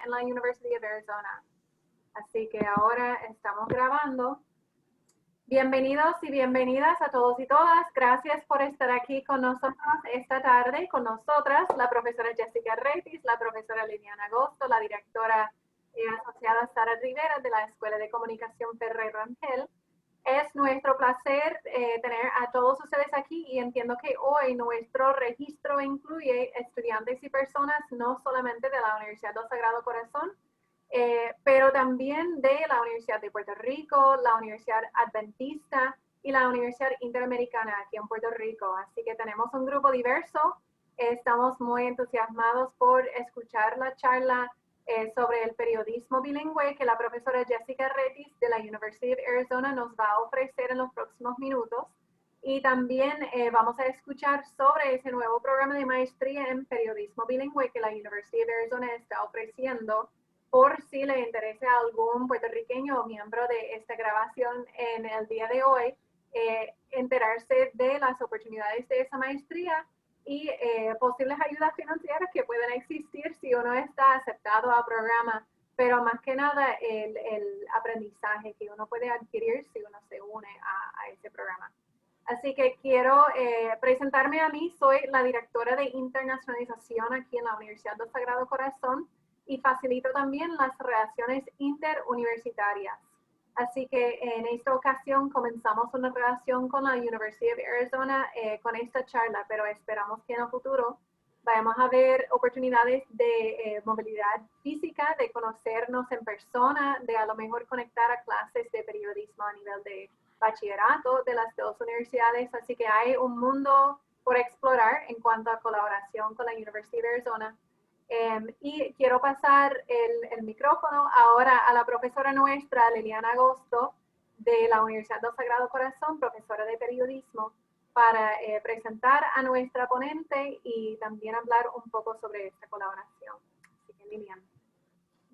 en la University of Arizona. Así que ahora estamos grabando. Bienvenidos y bienvenidas a todos y todas. Gracias por estar aquí con nosotros esta tarde, con nosotras, la profesora Jessica Retis, la profesora Liliana Agosto, la directora asociada Sara Rivera de la Escuela de Comunicación Ferrer Rangel. Es nuestro placer tener a todos ustedes aquí y entiendo que hoy nuestro registro incluye estudiantes y personas no solamente de la Universidad del Sagrado Corazón, pero también de la Universidad de Puerto Rico, la Universidad Adventista y la Universidad Interamericana aquí en Puerto Rico. Así que tenemos un grupo diverso. Estamos muy entusiasmados por escuchar la charla sobre el periodismo bilingüe que la profesora Jessica Retis de la University of Arizona nos va a ofrecer en los próximos minutos. Y también vamos a escuchar sobre ese nuevo programa de maestría en periodismo bilingüe que la University of Arizona está ofreciendo, por si le interesa a algún puertorriqueño o miembro de esta grabación en el día de hoy, enterarse de las oportunidades de esa maestría y posibles ayudas financieras que pueden existir si uno está aceptado al programa, pero más que nada el aprendizaje que uno puede adquirir si uno se une a ese programa. Así que quiero presentarme a mí. Soy la directora de internacionalización aquí en la Universidad del Sagrado Corazón y facilito también las relaciones interuniversitarias. Así que en esta ocasión comenzamos una relación con la University of Arizona con esta charla, pero esperamos que en el futuro vayamos a ver oportunidades de movilidad física, de conocernos en persona, de a lo mejor conectar a clases de periodismo a nivel de bachillerato de las dos universidades. Así que hay un mundo por explorar en cuanto a colaboración con la University of Arizona. Y quiero pasar el micrófono ahora a la profesora nuestra, Liliana Agosto, de la Universidad del Sagrado Corazón, profesora de periodismo, para presentar a nuestra ponente y también hablar un poco sobre esta colaboración. Así que, Liliana.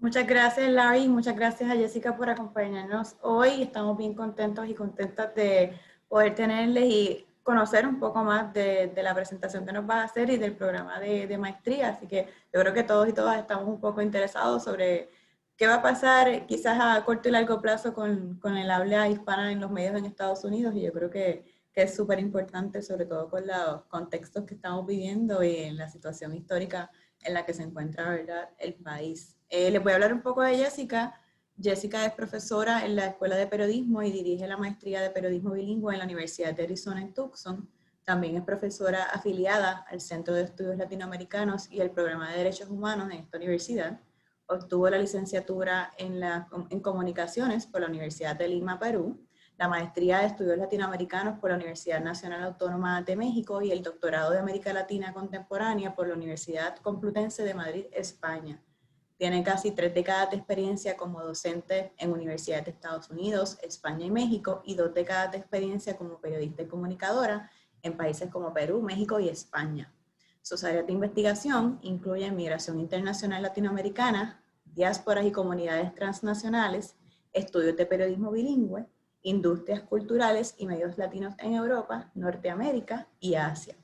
Muchas gracias, Larry, muchas gracias a Jessica por acompañarnos hoy. Estamos bien contentos y contentas de poder tenerles y conocer un poco más de la presentación que nos va a hacer y del programa de maestría. Así que yo creo que todos y todas estamos un poco interesados sobre qué va a pasar quizás a corto y largo plazo con el habla hispana en los medios en Estados Unidos, y yo creo que es súper importante, sobre todo con los contextos que estamos viviendo y en la situación histórica en la que se encuentra, ¿verdad?, el país. Les voy a hablar un poco de Jessica. Jessica es profesora en la Escuela de Periodismo y dirige la maestría de Periodismo Bilingüe en la Universidad de Arizona en Tucson. También es profesora afiliada al Centro de Estudios Latinoamericanos y el Programa de Derechos Humanos en esta universidad. Obtuvo la licenciatura en Comunicaciones por la Universidad de Lima, Perú, la maestría de Estudios Latinoamericanos por la Universidad Nacional Autónoma de México y el doctorado de América Latina Contemporánea por la Universidad Complutense de Madrid, España. Tiene casi 3 décadas de experiencia como docente en universidades de Estados Unidos, España y México, y 2 décadas de experiencia como periodista y comunicadora en países como Perú, México y España. Sus áreas de investigación incluyen migración internacional latinoamericana, diásporas y comunidades transnacionales, estudios de periodismo bilingüe, industrias culturales y medios latinos en Europa, Norteamérica y Asia.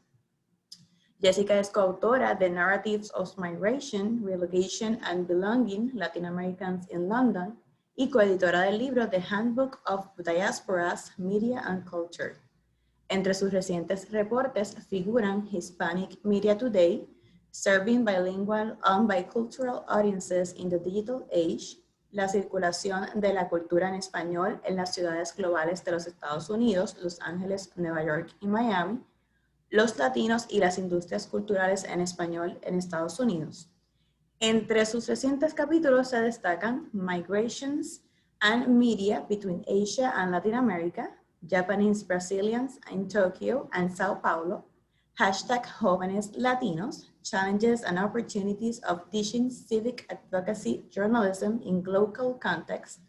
Jessica es coautora de Narratives of Migration, Relocation and Belonging, Latin Americans in London, y coeditora del libro The Handbook of Diasporas, Media and Culture. Entre sus recientes reportes figuran Hispanic Media Today, Serving Bilingual and Bicultural Audiences in the Digital Age, la circulación de la cultura en español en las ciudades globales de los Estados Unidos, Los Ángeles, Nueva York y Miami, los latinos y las industrias culturales en español en Estados Unidos. Entre sus recientes capítulos se destacan Migrations and Media Between Asia and Latin America, Japanese Brazilians in Tokyo and Sao Paulo, #Jóvenes Latinos, Challenges and Opportunities of Teaching Civic Advocacy Journalism in Local Context,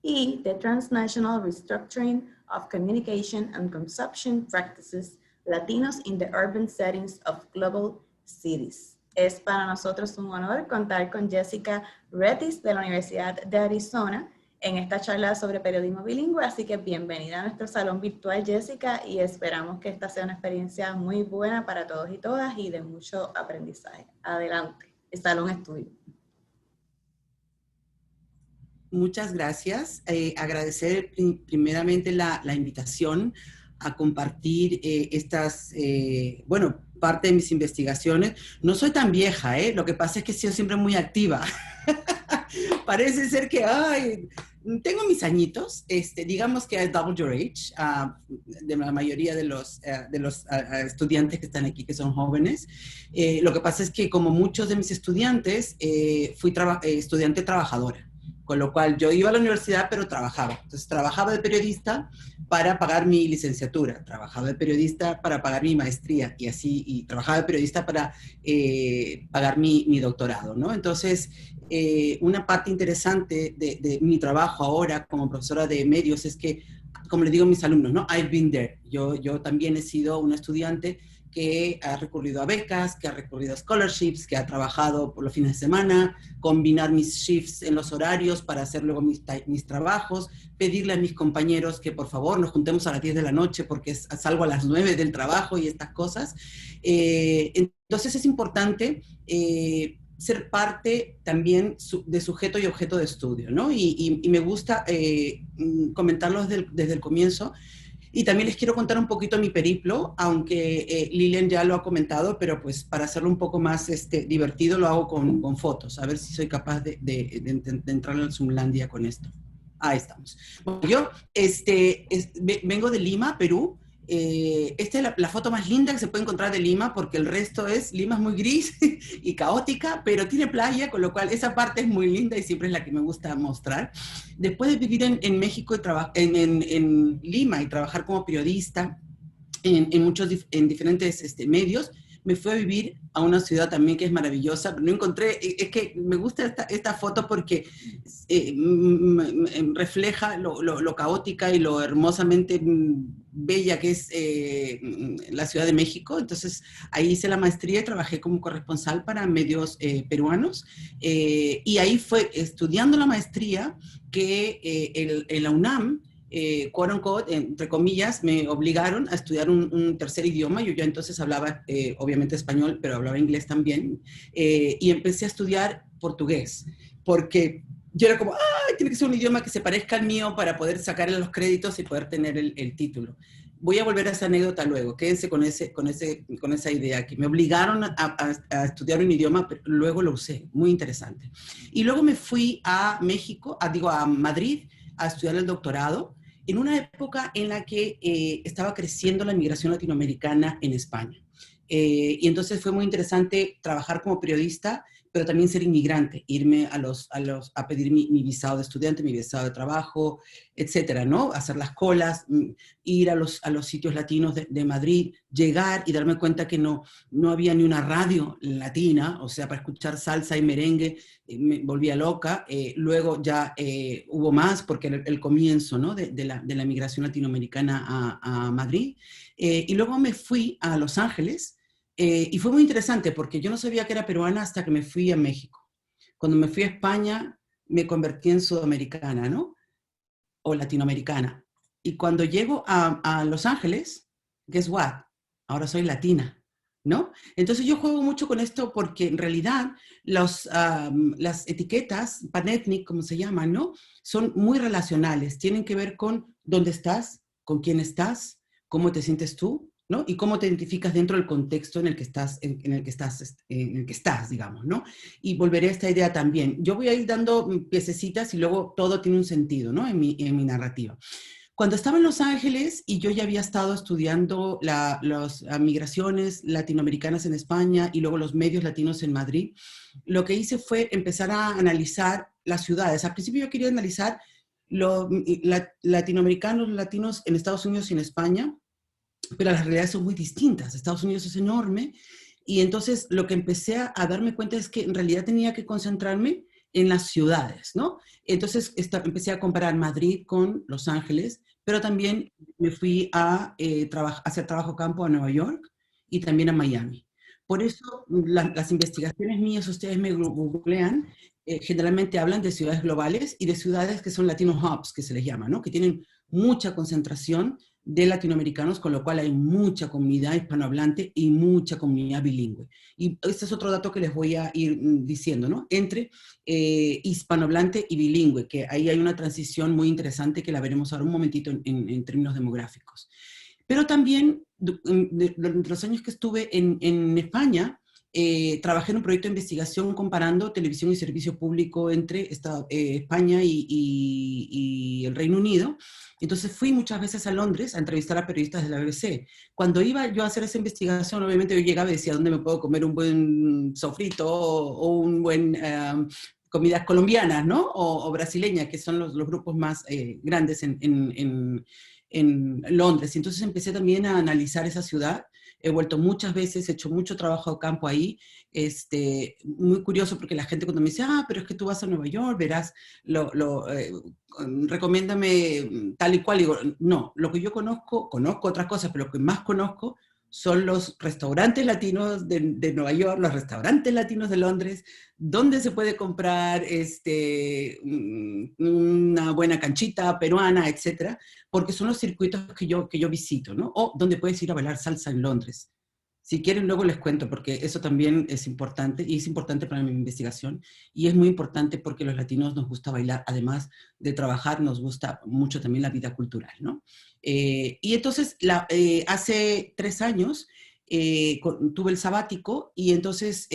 y The Transnational Restructuring of Communication and Consumption Practices, Latinos in the Urban Settings of Global Cities. Es para nosotros un honor contar con Jessica Retis de la Universidad de Arizona en esta charla sobre periodismo bilingüe, así que bienvenida a nuestro salón virtual, Jessica, y esperamos que esta sea una experiencia muy buena para todos y todas y de mucho aprendizaje. Adelante, el salón es tuyo. muchas gracias. Agradecer primeramente la invitación a compartir bueno, parte de mis investigaciones. No soy tan vieja, ¿eh? Lo que pasa es que he sido siempre muy activa. Parece ser que, ay, tengo mis añitos, digamos que I double your age, de la mayoría de los estudiantes que están aquí, que son jóvenes. Lo que pasa es que, como muchos de mis estudiantes, fui estudiante trabajadora, con lo cual yo iba a la universidad, pero trabajaba. Entonces, trabajaba de periodista para pagar mi licenciatura, trabajaba de periodista para pagar mi maestría, y así, y trabajaba de periodista para pagar mi doctorado, ¿no? Entonces, una parte interesante de mi trabajo ahora como profesora de medios es que, como le digo a mis alumnos, ¿no? I've been there. Yo también he sido una estudiante que ha recurrido a becas, que ha recurrido a scholarships, que ha trabajado por los fines de semana, combinar mis shifts en los horarios para hacer luego mis trabajos, pedirle a mis compañeros que por favor nos juntemos a las 10 de la noche porque salgo a las 9 del trabajo y estas cosas. Entonces es importante ser parte también de sujeto y objeto de estudio, ¿no? Y me gusta comentarlo desde el comienzo. Y también les quiero contar un poquito mi periplo, aunque Lilian ya lo ha comentado, pero pues para hacerlo un poco más divertido lo hago con fotos, a ver si soy capaz de entrar en Zoomlandia con esto. Ahí estamos. Bueno, yo vengo de Lima, Perú. Esta es la foto más linda que se puede encontrar de Lima, porque el resto Lima es muy gris y caótica, pero tiene playa, con lo cual esa parte es muy linda y siempre es la que me gusta mostrar. Después de vivir en México, en Lima, y trabajar como periodista en diferentes medios, me fui a vivir a una ciudad también que es maravillosa. No encontré, es que me gusta esta foto porque refleja lo caótica y lo hermosamente bella que es la Ciudad de México. Entonces ahí hice la maestría y trabajé como corresponsal para medios peruanos. Y ahí fue estudiando la maestría que en la UNAM, quote unquote, entre comillas, me obligaron a estudiar un tercer idioma. Yo ya entonces hablaba, obviamente, español, pero hablaba inglés también. Y empecé a estudiar portugués, porque yo era como, ¡ay! Tiene que ser un idioma que se parezca al mío para poder sacarle los créditos y poder tener el título. Voy a volver a esa anécdota luego. Quédense con esa idea, que me obligaron a estudiar un idioma, pero luego lo usé. Muy interesante. Y luego me fui a México, a Madrid, a estudiar el doctorado, en una época en la que estaba creciendo la migración latinoamericana en España. Y entonces fue muy interesante trabajar como periodista, pero también ser inmigrante, irme a pedir mi visado de estudiante, mi visado de trabajo, etcétera, ¿no? Hacer las colas, ir a los sitios latinos de Madrid, llegar y darme cuenta que no había ni una radio latina, o sea, para escuchar salsa y merengue, me volvía loca. Luego ya hubo más, porque era el comienzo, ¿no? de la migración latinoamericana a Madrid. Y luego me fui a Los Ángeles, y fue muy interesante porque yo no sabía que era peruana hasta que me fui a México. Cuando me fui a España, me convertí en sudamericana, ¿no? O latinoamericana. Y cuando llego a Los Ángeles, guess what? Ahora soy latina, ¿no? Entonces yo juego mucho con esto porque en realidad las etiquetas, panethnic, como se llaman, ¿no? Son muy relacionales. Tienen que ver con dónde estás, con quién estás, cómo te sientes tú, ¿no? Y cómo te identificas dentro del contexto en el que estás, digamos, ¿no? Y volveré a esta idea también. Yo voy a ir dando piececitas y luego todo tiene un sentido, ¿no? En mi narrativa. Cuando estaba en Los Ángeles y yo ya había estado estudiando las migraciones latinoamericanas en España y luego los medios latinos en Madrid, lo que hice fue empezar a analizar las ciudades. Al principio yo quería analizar los latinoamericanos, los latinos en Estados Unidos y en España, pero las realidades son muy distintas. Estados Unidos es enorme, y entonces lo que empecé a darme cuenta es que en realidad tenía que concentrarme en las ciudades, ¿no? Entonces empecé a comparar Madrid con Los Ángeles, pero también me fui a hacer trabajo campo a Nueva York y también a Miami. Por eso las investigaciones mías, ustedes me googlean, generalmente hablan de ciudades globales y de ciudades que son Latino Hubs, que se les llama, ¿no? Que tienen mucha concentración de latinoamericanos, con lo cual hay mucha comunidad hispanohablante y mucha comunidad bilingüe. Y este es otro dato que les voy a ir diciendo, ¿no? Entre hispanohablante y bilingüe, que ahí hay una transición muy interesante que la veremos ahora un momentito en términos demográficos. Pero también, durante los años que estuve en España, trabajé en un proyecto de investigación comparando televisión y servicio público entre España y el Reino Unido. Entonces fui muchas veces a Londres a entrevistar a periodistas de la BBC. Cuando iba yo a hacer esa investigación, obviamente yo llegaba y decía, ¿dónde me puedo comer un buen sofrito o un buen comidas colombianas, ¿no? O brasileñas, que son los grupos más grandes en Londres. Y entonces empecé también a analizar esa ciudad. He vuelto muchas veces, he hecho mucho trabajo de campo ahí. Muy curioso porque la gente cuando me dice, pero es que tú vas a Nueva York, verás, recomiéndame tal y cual. Digo, no, lo que yo conozco otras cosas, pero lo que más conozco son los restaurantes latinos de Nueva York, los restaurantes latinos de Londres, donde se puede comprar una buena canchita peruana, etcétera, porque son los circuitos que yo visito, ¿no? O donde puedes ir a bailar salsa en Londres. Si quieren, luego les cuento, porque eso también es importante, y es importante para mi investigación, y es muy importante porque los latinos nos gusta bailar, además de trabajar, nos gusta mucho también la vida cultural, ¿no? Y entonces, hace 3 años, tuve el sabático, y entonces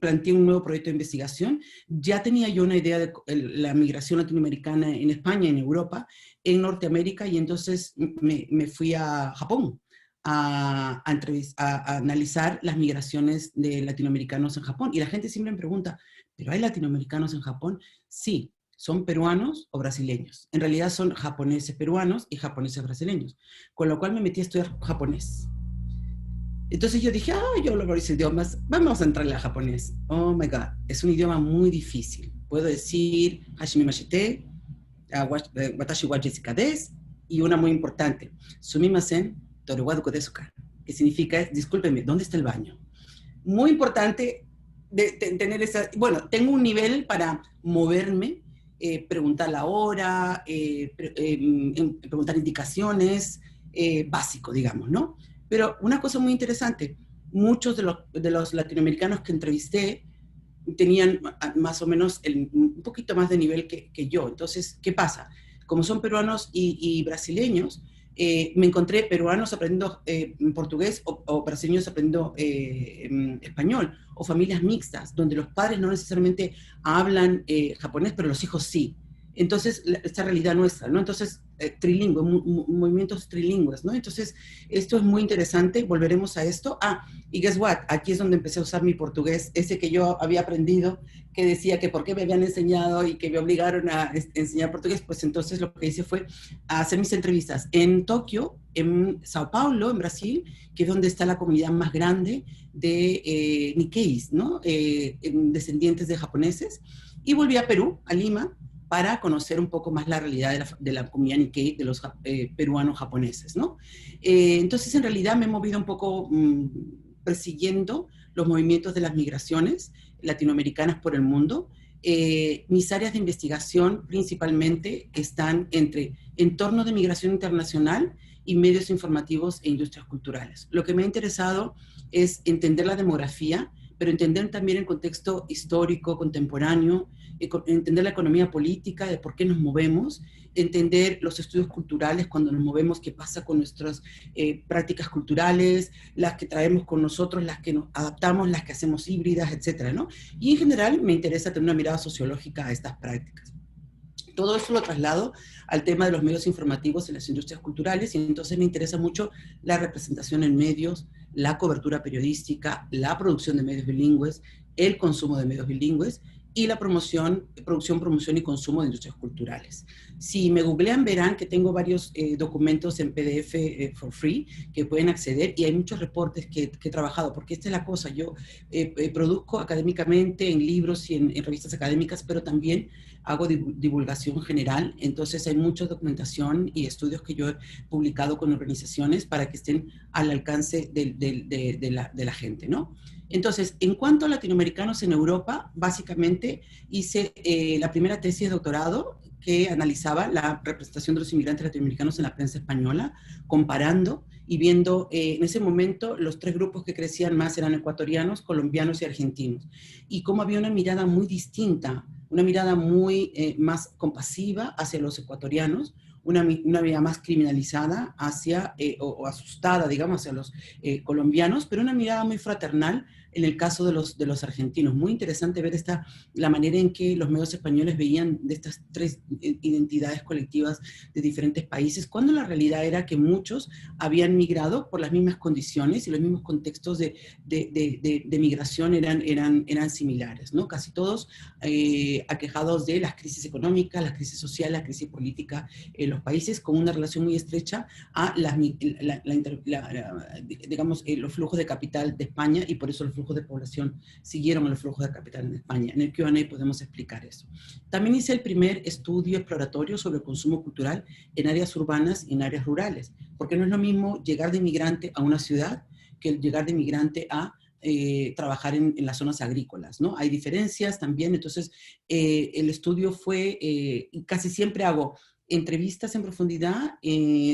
planteé un nuevo proyecto de investigación. Ya tenía yo una idea de la migración latinoamericana en España, en Europa, en Norteamérica, y entonces me fui a Japón a analizar las migraciones de latinoamericanos en Japón. Y la gente siempre me pregunta, ¿pero hay latinoamericanos en Japón? Sí, son peruanos o brasileños. En realidad son japoneses peruanos y japoneses brasileños. Con lo cual me metí a estudiar japonés. Entonces yo dije, yo hablo varios idiomas, vamos a entrarle a japonés. Oh my God, es un idioma muy difícil. Puedo decir hashime mashite, watashi wa Jessica des, y una muy importante, sumimasen, torewaduko desuka, que significa, discúlpeme, ¿dónde está el baño? Muy importante tener esa, bueno, tengo un nivel para moverme, preguntar la hora, preguntar indicaciones, básico, digamos, ¿no? Pero una cosa muy interesante, muchos de los latinoamericanos que entrevisté tenían más o menos un poquito más de nivel que yo. Entonces, ¿qué pasa? Como son peruanos y brasileños, me encontré peruanos aprendiendo portugués o brasileños aprendiendo español, o familias mixtas, donde los padres no necesariamente hablan japonés, pero los hijos sí. Entonces, esta realidad nuestra, ¿no? Entonces, trilingüe, movimientos trilingües, ¿no? Entonces, esto es muy interesante, volveremos a esto. Y guess what, aquí es donde empecé a usar mi portugués, ese que yo había aprendido, que decía que por qué me habían enseñado y que me obligaron a enseñar portugués. Pues entonces lo que hice fue hacer mis entrevistas en Tokio, en Sao Paulo, en Brasil, que es donde está la comunidad más grande de Nikkeis, ¿no? Descendientes de japoneses, y volví a Perú, a Lima, para conocer un poco más la realidad de la comunidad Nikkei, de los peruanos japoneses, ¿no? Entonces, en realidad me he movido un poco persiguiendo los movimientos de las migraciones latinoamericanas por el mundo. Mis áreas de investigación principalmente están entre entorno de migración internacional y medios informativos e industrias culturales. Lo que me ha interesado es entender la demografía, pero entender también el contexto histórico, contemporáneo, entender la economía política, de por qué nos movemos, entender los estudios culturales cuando nos movemos, qué pasa con nuestras prácticas culturales, las que traemos con nosotros, las que nos adaptamos, las que hacemos híbridas, etcétera, ¿no? Y en general me interesa tener una mirada sociológica a estas prácticas. Todo eso lo traslado al tema de los medios informativos en las industrias culturales, y entonces me interesa mucho la representación en medios, la cobertura periodística, la producción de medios bilingües, el consumo de medios bilingües y la producción y consumo de industrias culturales. Si me googlean verán que tengo varios documentos en PDF for free que pueden acceder, y hay muchos reportes que he trabajado, porque esta es la cosa, yo produzco académicamente en libros y en revistas académicas, pero también hago divulgación general, entonces hay mucha documentación y estudios que yo he publicado con organizaciones para que estén al alcance de la gente, ¿no? Entonces, en cuanto a latinoamericanos en Europa, básicamente hice la primera tesis de doctorado que analizaba la representación de los inmigrantes latinoamericanos en la prensa española, comparando y viendo en ese momento los tres grupos que crecían más eran ecuatorianos, colombianos y argentinos. Y cómo había una mirada muy distinta, una mirada muy más compasiva hacia los ecuatorianos, una mirada más criminalizada hacia, o asustada, digamos, hacia los colombianos, pero una mirada muy fraternal en el caso de los argentinos. Muy interesante ver la manera en que los medios españoles veían de estas tres identidades colectivas de diferentes países, cuando la realidad era que muchos habían migrado por las mismas condiciones y los mismos contextos de migración eran similares, ¿no? Casi todos aquejados de las crisis económicas, la crisis social, la crisis política en los países, con una relación muy estrecha a digamos, los flujos de capital de España, y por eso los flujos de población siguieron a los flujos de capital en España. En el Q&A podemos explicar eso. También hice el primer estudio exploratorio sobre el consumo cultural en áreas urbanas y en áreas rurales, porque no es lo mismo llegar de inmigrante a una ciudad que llegar de inmigrante a trabajar en las zonas agrícolas, ¿no? Hay diferencias también, entonces el estudio fue, casi siempre hago entrevistas en profundidad,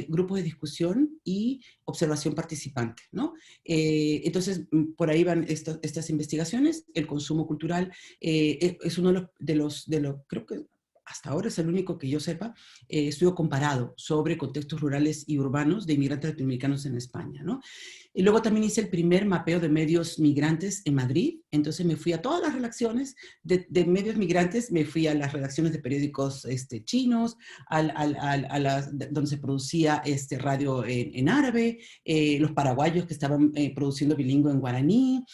grupos de discusión y observación participante, ¿no? Entonces, por ahí van estas investigaciones. El consumo cultural es uno de los, creo que hasta ahora es el único que yo sepa, estudio comparado sobre contextos rurales y urbanos de inmigrantes latinoamericanos en España, ¿no? Y luego también hice el primer mapeo de medios migrantes en Madrid. Entonces me fui a todas las redacciones de medios migrantes, me fui a las redacciones de periódicos chinos, donde se producía radio en árabe, los paraguayos que estaban produciendo bilingüe en guaraní,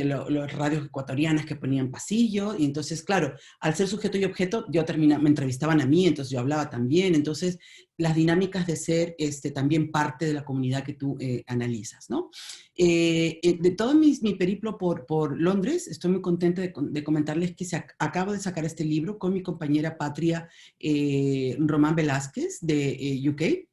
los radios ecuatorianas que ponían pasillo. Y entonces, claro, al ser sujeto y objeto, me entrevistaban a mí, entonces yo hablaba también. Entonces, las dinámicas de ser también parte de la comunidad que tú analizas, ¿no? De todo mi periplo por Londres, estoy muy contenta de comentarles que acabo de sacar este libro con mi compañera Patria Román Velázquez de UK.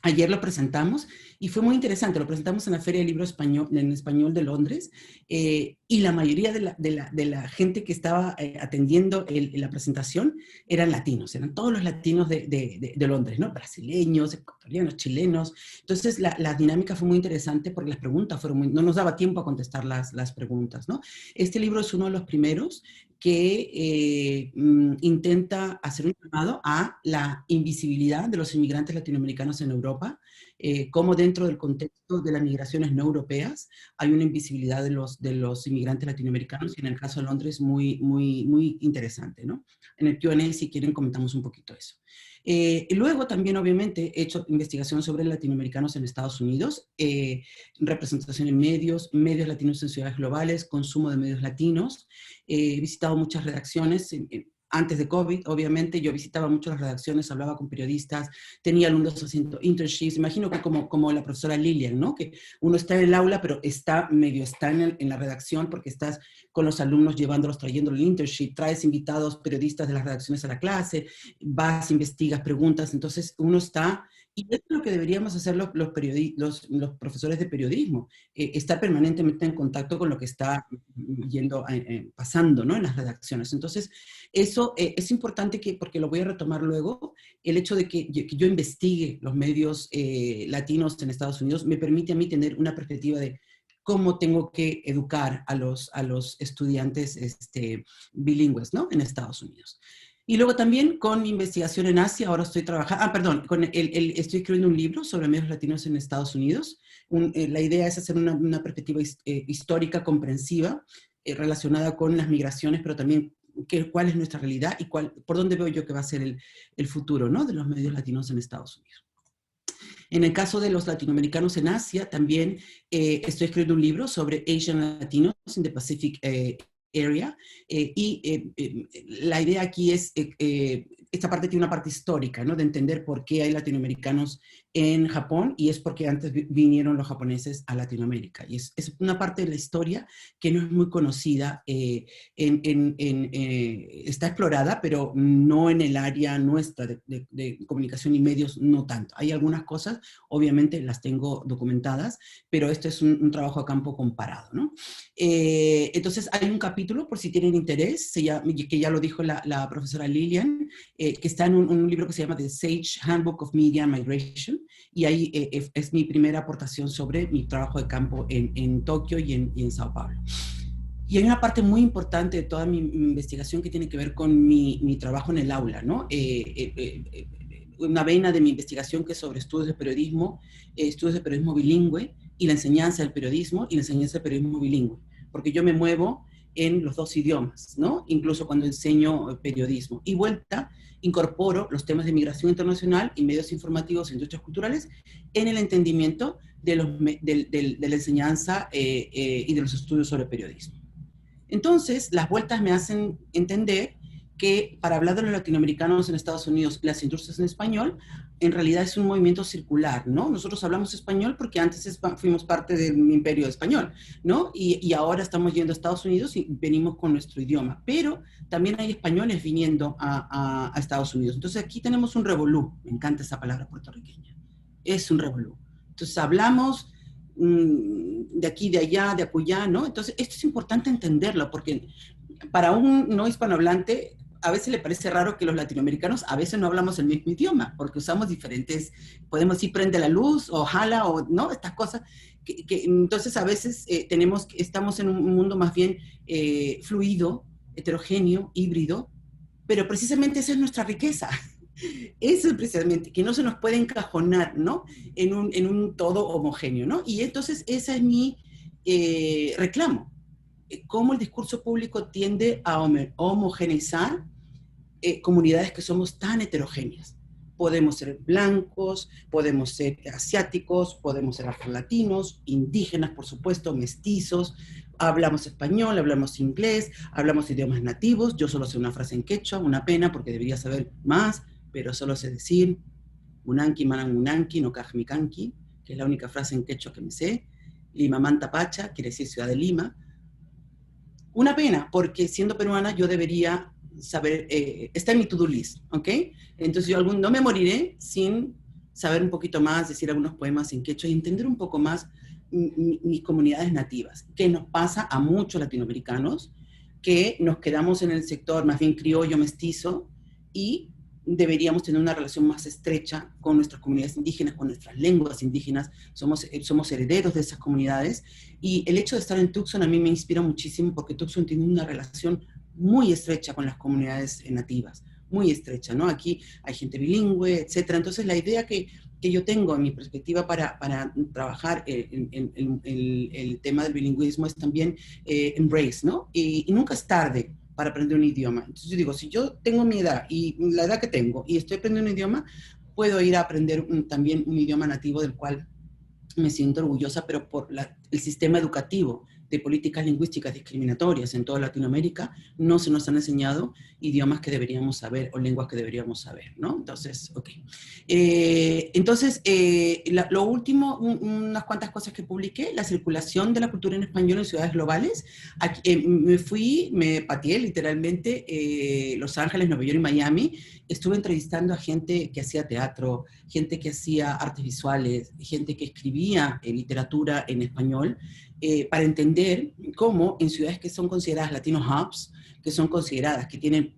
Ayer lo presentamos y fue muy interesante. Lo presentamos en la Feria del Libro en Español de Londres, y la mayoría de la gente que estaba atendiendo la presentación eran latinos, eran todos los latinos de Londres, ¿no? Brasileños, ecuatorianos, chilenos. Entonces la dinámica fue muy interesante porque las preguntas no nos daba tiempo a contestar las preguntas, ¿no? Este libro es uno de los primeros que intenta hacer un llamado a la invisibilidad de los inmigrantes latinoamericanos en Europa, cómo dentro del contexto de las migraciones no europeas hay una invisibilidad de los inmigrantes latinoamericanos, y en el caso de Londres muy, muy, muy interesante, ¿no? En el Q&A, si quieren, comentamos un poquito eso. Y luego también, obviamente, he hecho investigación sobre latinoamericanos en Estados Unidos, representación en medios latinos en ciudades globales, consumo de medios latinos. He visitado muchas redacciones. Antes de COVID, obviamente, yo visitaba muchas redacciones, hablaba con periodistas, tenía alumnos haciendo internships. Imagino que como la profesora Lilian, ¿no? Que uno está en el aula, pero está en la redacción porque estás con los alumnos llevándolos, trayéndolos el internship, traes invitados periodistas de las redacciones a la clase, vas, investigas, preguntas. Entonces uno está, y eso es lo que deberíamos hacer los profesores de periodismo, estar permanentemente en contacto con lo que está pasando, ¿no? En las redacciones. Entonces, eso es importante porque lo voy a retomar luego, el hecho de que yo investigue los medios latinos en Estados Unidos me permite a mí tener una perspectiva de cómo tengo que educar a los estudiantes bilingües, ¿no? En Estados Unidos. Y luego también con investigación en Asia, ahora estoy trabajando, estoy escribiendo un libro sobre medios latinos en Estados Unidos. La idea es hacer una perspectiva histórica comprensiva relacionada con las migraciones, pero también cuál es nuestra realidad y por dónde veo yo que va a ser el futuro, ¿no? De los medios latinos en Estados Unidos. En el caso de los latinoamericanos en Asia, también estoy escribiendo un libro sobre Asian Latinos in the Pacific Area, la idea aquí es, esta parte tiene una parte histórica, ¿no? De entender por qué hay latinoamericanos en Japón, y es porque antes vinieron los japoneses a Latinoamérica. Y es una parte de la historia que no es muy conocida, está explorada, pero no en el área nuestra de comunicación y medios, no tanto. Hay algunas cosas, obviamente las tengo documentadas, pero esto es un trabajo a campo comparado, ¿no? Entonces hay un capítulo, por si tienen interés, que ya lo dijo la profesora Lilian, que está en un libro que se llama The Sage Handbook of Media and Migration, y ahí es mi primera aportación sobre mi trabajo de campo en Tokio y en Sao Paulo. Y hay una parte muy importante de toda mi investigación que tiene que ver con mi trabajo en el aula, ¿no? Una vena de mi investigación que es sobre estudios de periodismo bilingüe, y la enseñanza del periodismo y la enseñanza del periodismo bilingüe, porque yo me muevo en los dos idiomas, ¿no? Incluso cuando enseño periodismo. Y vuelta, incorporo los temas de migración internacional y medios informativos e industrias culturales en el entendimiento de la enseñanza y de los estudios sobre periodismo. Entonces, las vueltas me hacen entender que para hablar de los latinoamericanos en Estados Unidos, las industrias en español, en realidad es un movimiento circular, ¿no? Nosotros hablamos español porque antes fuimos parte del imperio español, ¿no? Y ahora estamos yendo a Estados Unidos y venimos con nuestro idioma, pero también hay españoles viniendo a Estados Unidos. Entonces aquí tenemos un revolú, me encanta esa palabra puertorriqueña, es un revolú. Entonces hablamos de aquí, de allá, de acullá, ¿no? Entonces esto es importante entenderlo porque para un no hispanohablante a veces le parece raro que los latinoamericanos a veces no hablamos el mismo idioma, porque usamos diferentes, podemos decir prende la luz, o jala, o no, estas cosas, entonces a veces estamos en un mundo más bien fluido, heterogéneo, híbrido, pero precisamente esa es nuestra riqueza. Eso es precisamente, que no se nos puede encajonar, ¿no? En un todo homogéneo, ¿no? Y entonces ese es mi reclamo. Cómo el discurso público tiende a homogeneizar comunidades que somos tan heterogéneas. Podemos ser blancos, podemos ser asiáticos, podemos ser afrolatinos, indígenas, por supuesto, mestizos, hablamos español, hablamos inglés, hablamos idiomas nativos. Yo solo sé una frase en quechua, una pena porque debería saber más, pero solo sé decir Munanki, Manan Munanki, no Kajmikanki, que es la única frase en quechua que me sé. Limamanta Pacha, quiere decir ciudad de Lima. Una pena, porque siendo peruana yo debería saber, está en mi to-do list, ¿ok? Entonces yo no me moriré sin saber un poquito más, decir algunos poemas en quechua y entender un poco más mis comunidades nativas, que nos pasa a muchos latinoamericanos, que nos quedamos en el sector más bien criollo, mestizo, y deberíamos tener una relación más estrecha con nuestras comunidades indígenas, con nuestras lenguas indígenas, somos herederos de esas comunidades, y el hecho de estar en Tucson a mí me inspira muchísimo porque Tucson tiene una relación muy estrecha con las comunidades nativas, muy estrecha, ¿no? Aquí hay gente bilingüe, etcétera. Entonces la idea que yo tengo en mi perspectiva para trabajar el tema del bilingüismo es también embrace, ¿no? Y nunca es tarde para aprender un idioma. Entonces yo digo, si yo tengo mi edad y la edad que tengo y estoy aprendiendo un idioma, puedo ir a aprender también un idioma nativo del cual me siento orgullosa, pero por el sistema educativo de políticas lingüísticas discriminatorias en toda Latinoamérica, no se nos han enseñado idiomas que deberíamos saber o lenguas que deberíamos saber, ¿no? Entonces, ok. Lo último, unas cuantas cosas que publiqué, la circulación de la cultura en español en ciudades globales. Aquí, me pateé literalmente Los Ángeles, Nueva York y Miami. Estuve entrevistando a gente que hacía teatro, gente que hacía artes visuales, gente que escribía literatura en español, para entender cómo en ciudades que son consideradas Latino Hubs, que son consideradas que tienen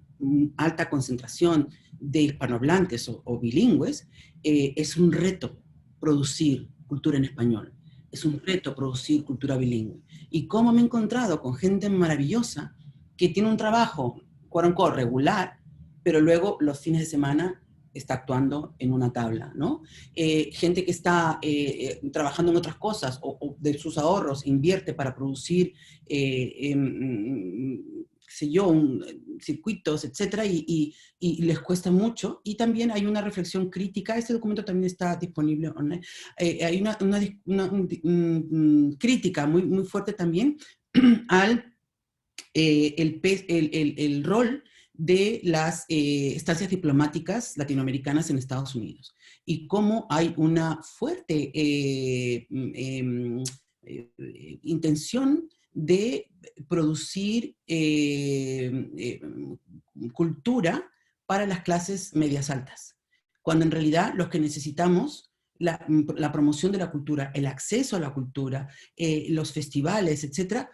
alta concentración de hispanohablantes o bilingües, es un reto producir cultura en español, es un reto producir cultura bilingüe. Y cómo me he encontrado con gente maravillosa que tiene un trabajo, quote unquote, regular, pero luego los fines de semana está actuando en una tabla, ¿no? Gente que está trabajando en otras cosas o de sus ahorros invierte para producir, qué sé yo, circuitos, etcétera, y les cuesta mucho. Y también hay una reflexión crítica, este documento también está disponible online, hay una crítica muy, muy fuerte también al el rol de las estancias diplomáticas latinoamericanas en Estados Unidos y cómo hay una fuerte intención de producir cultura para las clases medias altas, cuando en realidad los que necesitamos la promoción de la cultura, el acceso a la cultura, los festivales, etcétera,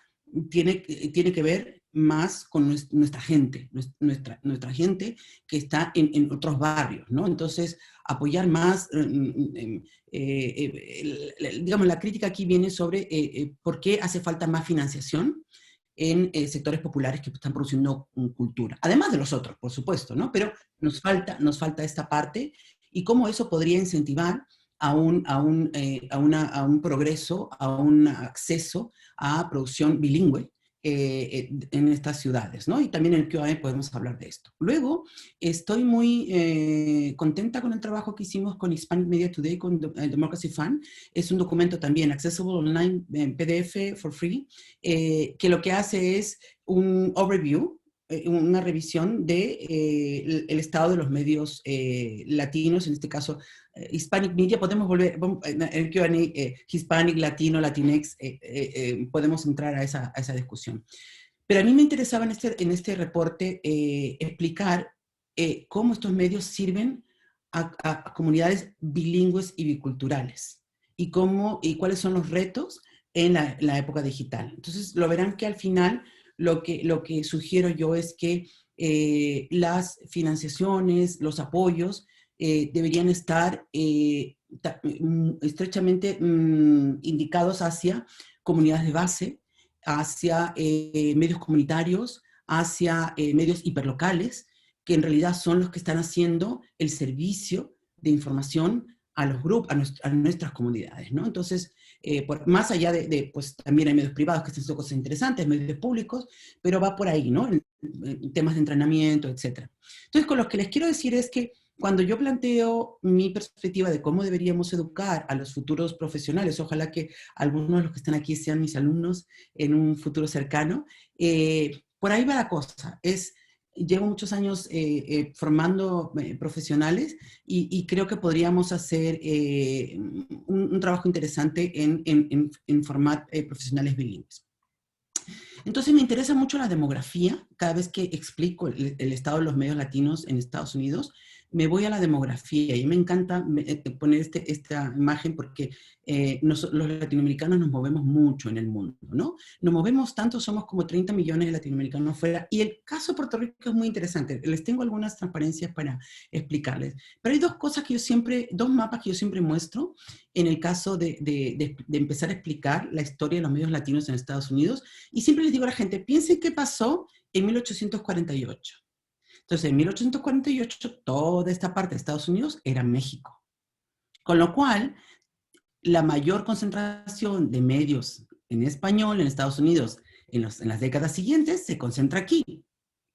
tiene que ver más con nuestra gente, nuestra gente que está en otros barrios, ¿no? Entonces, apoyar más, digamos, la crítica aquí viene sobre por qué hace falta más financiación en sectores populares que están produciendo cultura, además de los otros, por supuesto, ¿no? Pero nos falta esta parte y cómo eso podría incentivar a un progreso, a un acceso a producción bilingüe en estas ciudades, ¿no? Y también en el Q&A podemos hablar de esto. Luego, estoy muy contenta con el trabajo que hicimos con Hispanic Media Today, con Democracy Fund. Es un documento también accessible online en PDF for free, que lo que hace es un overview, una revisión de el estado de los medios latinos, en este caso Hispanic Media. Podemos volver, en el Q&A, Hispanic, Latino, Latinx, podemos entrar a esa discusión. Pero a mí me interesaba en este reporte explicar cómo estos medios sirven a comunidades bilingües y biculturales y cuáles son los retos en la época digital. Entonces, lo verán que al final lo que sugiero yo es que las financiaciones, los apoyos, deberían estar estrechamente indicados hacia comunidades de base, hacia medios comunitarios, hacia medios hiperlocales, que en realidad son los que están haciendo el servicio de información a los grupos, a nuestras comunidades, ¿no? Entonces, más allá pues también hay medios privados que están haciendo cosas interesantes, medios públicos, pero va por ahí, ¿no? En temas de entrenamiento, etc. Entonces, con lo que les quiero decir es que cuando yo planteo mi perspectiva de cómo deberíamos educar a los futuros profesionales, ojalá que algunos de los que están aquí sean mis alumnos en un futuro cercano, por ahí va la cosa. Llevo muchos años formando profesionales y creo que podríamos hacer un trabajo interesante en formar profesionales bilingües. Entonces me interesa mucho la demografía. Cada vez que explico el estado de los medios latinos en Estados Unidos, me voy a la demografía y me encanta poner esta imagen porque los latinoamericanos nos movemos mucho en el mundo, ¿no? Nos movemos tanto, somos como 30 millones de latinoamericanos afuera, y el caso de Puerto Rico es muy interesante. Les tengo algunas transparencias para explicarles. Pero hay dos mapas que yo siempre muestro en el caso de empezar a explicar la historia de los medios latinos en Estados Unidos, y siempre les digo a la gente, piensen qué pasó en 1848. Entonces, en 1848, toda esta parte de Estados Unidos era México. Con lo cual, la mayor concentración de medios en español en Estados Unidos en las décadas siguientes se concentra aquí,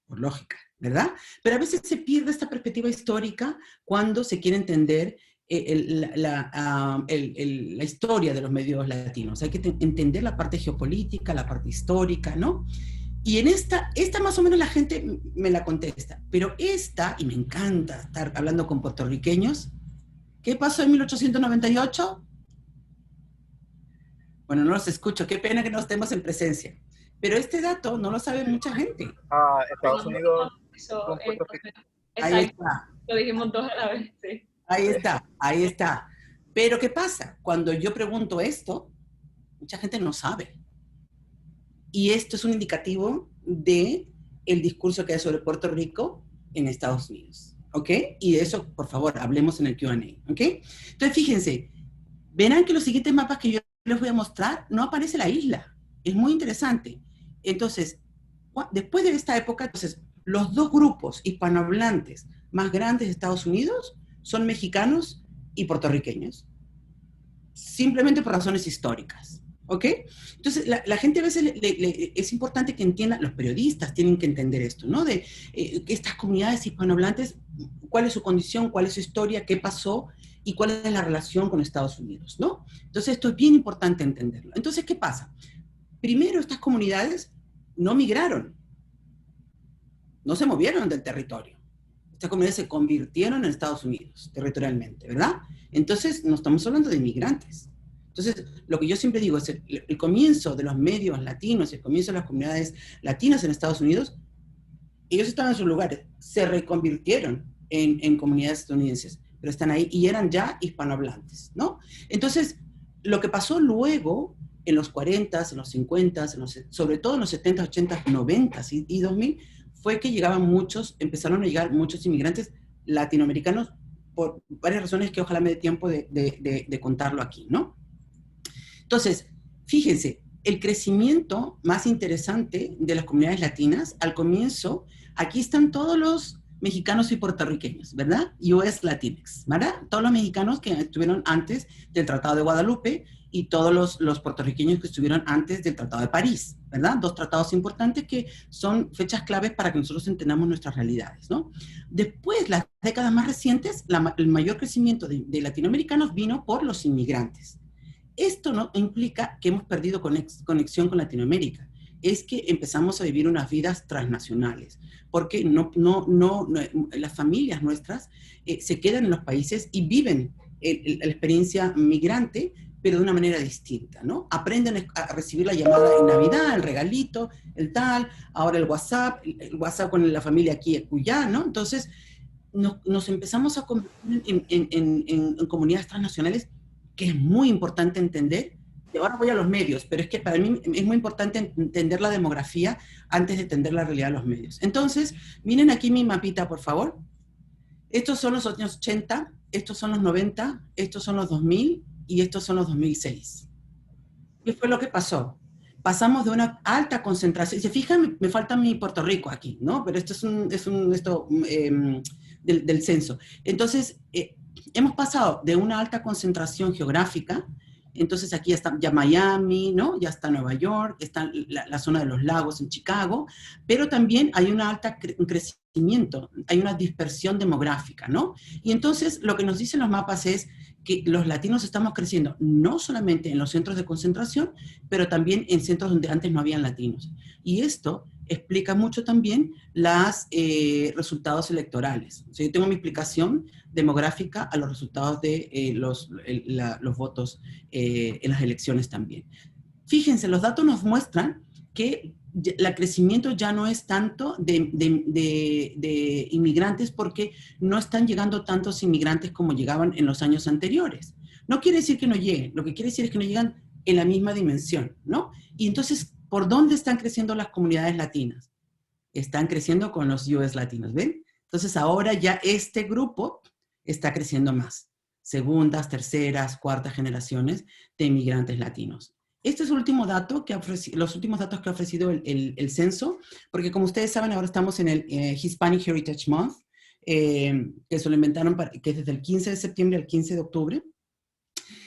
por lógica, ¿verdad? Pero a veces se pierde esta perspectiva histórica cuando se quiere entender la historia de los medios latinos. Hay que entender la parte geopolítica, la parte histórica, ¿no? Y en esta más o menos la gente me la contesta, pero y me encanta estar hablando con puertorriqueños, ¿qué pasó en 1898? Bueno, no los escucho, qué pena que no estemos en presencia. Pero este dato no lo sabe mucha gente. Estados Unidos. Ahí está. Lo dijimos dos a la vez, sí. Ahí está. Pero ¿qué pasa? Cuando yo pregunto esto, mucha gente no sabe. Y esto es un indicativo de el discurso que hay sobre Puerto Rico en Estados Unidos, ¿ok? Y de eso, por favor, hablemos en el Q&A, ¿ok? Entonces, fíjense, verán que los siguientes mapas que yo les voy a mostrar no aparece la isla. Es muy interesante. Entonces, después de esta época, entonces, los dos grupos hispanohablantes más grandes de Estados Unidos son mexicanos y puertorriqueños, simplemente por razones históricas. ¿Ok? Entonces, la gente a veces es importante que entienda, los periodistas tienen que entender esto, ¿no? De estas comunidades hispanohablantes, cuál es su condición, cuál es su historia, qué pasó y cuál es la relación con Estados Unidos, ¿no? Entonces, esto es bien importante entenderlo. Entonces, ¿qué pasa? Primero, estas comunidades no migraron. no se movieron del territorio. Estas comunidades se convirtieron en Estados Unidos, territorialmente, ¿verdad? Entonces, no estamos hablando de inmigrantes. Entonces, lo que yo siempre digo es el comienzo de los medios latinos, el comienzo de las comunidades latinas en Estados Unidos, ellos estaban en sus lugares, se reconvirtieron en comunidades estadounidenses, pero están ahí y eran ya hispanohablantes, ¿no? Entonces, lo que pasó luego, en los 40s, en los 50s, sobre todo en los 70s, 80s, 90s y 2000, fue que empezaron a llegar muchos inmigrantes latinoamericanos por varias razones que ojalá me dé tiempo de contarlo aquí, ¿no? Entonces, fíjense, el crecimiento más interesante de las comunidades latinas, al comienzo, aquí están todos los mexicanos y puertorriqueños, ¿verdad? US Latinx, ¿verdad? Todos los mexicanos que estuvieron antes del Tratado de Guadalupe y todos los puertorriqueños que estuvieron antes del Tratado de París, ¿verdad? Dos tratados importantes que son fechas claves para que nosotros entendamos nuestras realidades, ¿no? Después, las décadas más recientes, el mayor crecimiento de latinoamericanos vino por los inmigrantes. Esto no implica que hemos perdido conexión con Latinoamérica, es que empezamos a vivir unas vidas transnacionales, porque las familias nuestras se quedan en los países y viven la experiencia migrante, pero de una manera distinta, ¿no? Aprenden a recibir la llamada en Navidad, el regalito, el tal, ahora el WhatsApp con la familia aquí acullá, ¿no? Entonces, nos empezamos a convertir en comunidades transnacionales, que es muy importante entender. Y ahora voy a los medios, pero es que para mí es muy importante entender la demografía antes de entender la realidad de los medios. Entonces, miren aquí mi mapita, por favor. Estos son los años 80, estos son los 90, estos son los 2000 y estos son los 2006. ¿Qué fue lo que pasó? Pasamos de una alta concentración. Si se fijan, me falta mi Puerto Rico aquí, ¿no? Pero esto del censo. Entonces, hemos pasado de una alta concentración geográfica. Entonces aquí está ya Miami, ¿no? Ya está Nueva York, está la zona de los lagos en Chicago, pero también hay un crecimiento, hay una dispersión demográfica, ¿no? Y entonces lo que nos dicen los mapas es que los latinos estamos creciendo no solamente en los centros de concentración, pero también en centros donde antes no habían latinos. Y esto explica mucho también los resultados electorales. O sea, yo tengo mi explicación demográfica a los resultados de los votos en las elecciones también. Fíjense, los datos nos muestran que el crecimiento ya no es tanto de inmigrantes, porque no están llegando tantos inmigrantes como llegaban en los años anteriores. No quiere decir que no lleguen, lo que quiere decir es que no llegan en la misma dimensión, ¿no? Y entonces, ¿por dónde están creciendo las comunidades latinas? Están creciendo con los US latinos, ¿ven? Entonces ahora ya este grupo está creciendo más. Segundas, terceras, cuartas generaciones de inmigrantes latinos. Este es el último dato los últimos datos que ha ofrecido el censo, porque como ustedes saben, ahora estamos en el Hispanic Heritage Month, que se lo inventaron, que es desde el 15 de septiembre al 15 de octubre.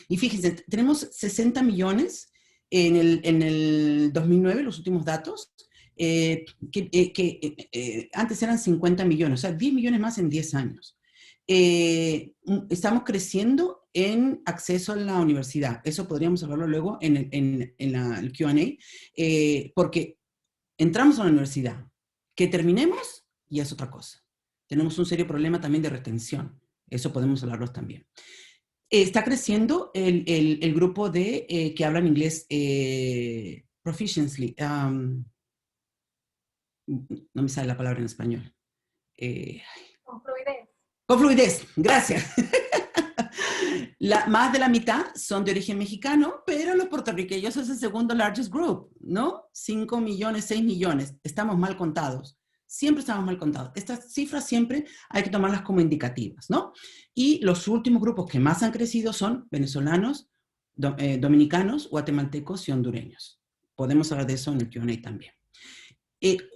Y fíjense, tenemos 60 millones en el 2009, los últimos datos, antes eran 50 millones, o sea, 10 millones más en 10 años. Estamos creciendo en acceso a la universidad. Eso podríamos hablarlo luego en el Q&A, porque entramos a la universidad. Que terminemos, y es otra cosa. Tenemos un serio problema también de retención. Eso podemos hablarlo también. Está creciendo el grupo que hablan inglés proficiently. No me sale la palabra en español. Con fluidez. Con fluidez, gracias. Más de la mitad son de origen mexicano, pero los puertorriqueños es el segundo largest group, ¿no? 5 millones, 6 millones. Estamos mal contados. Siempre estamos mal contados. Estas cifras siempre hay que tomarlas como indicativas, ¿no? Y los últimos grupos que más han crecido son venezolanos, dominicanos, guatemaltecos y hondureños. Podemos hablar de eso en el Q&A también.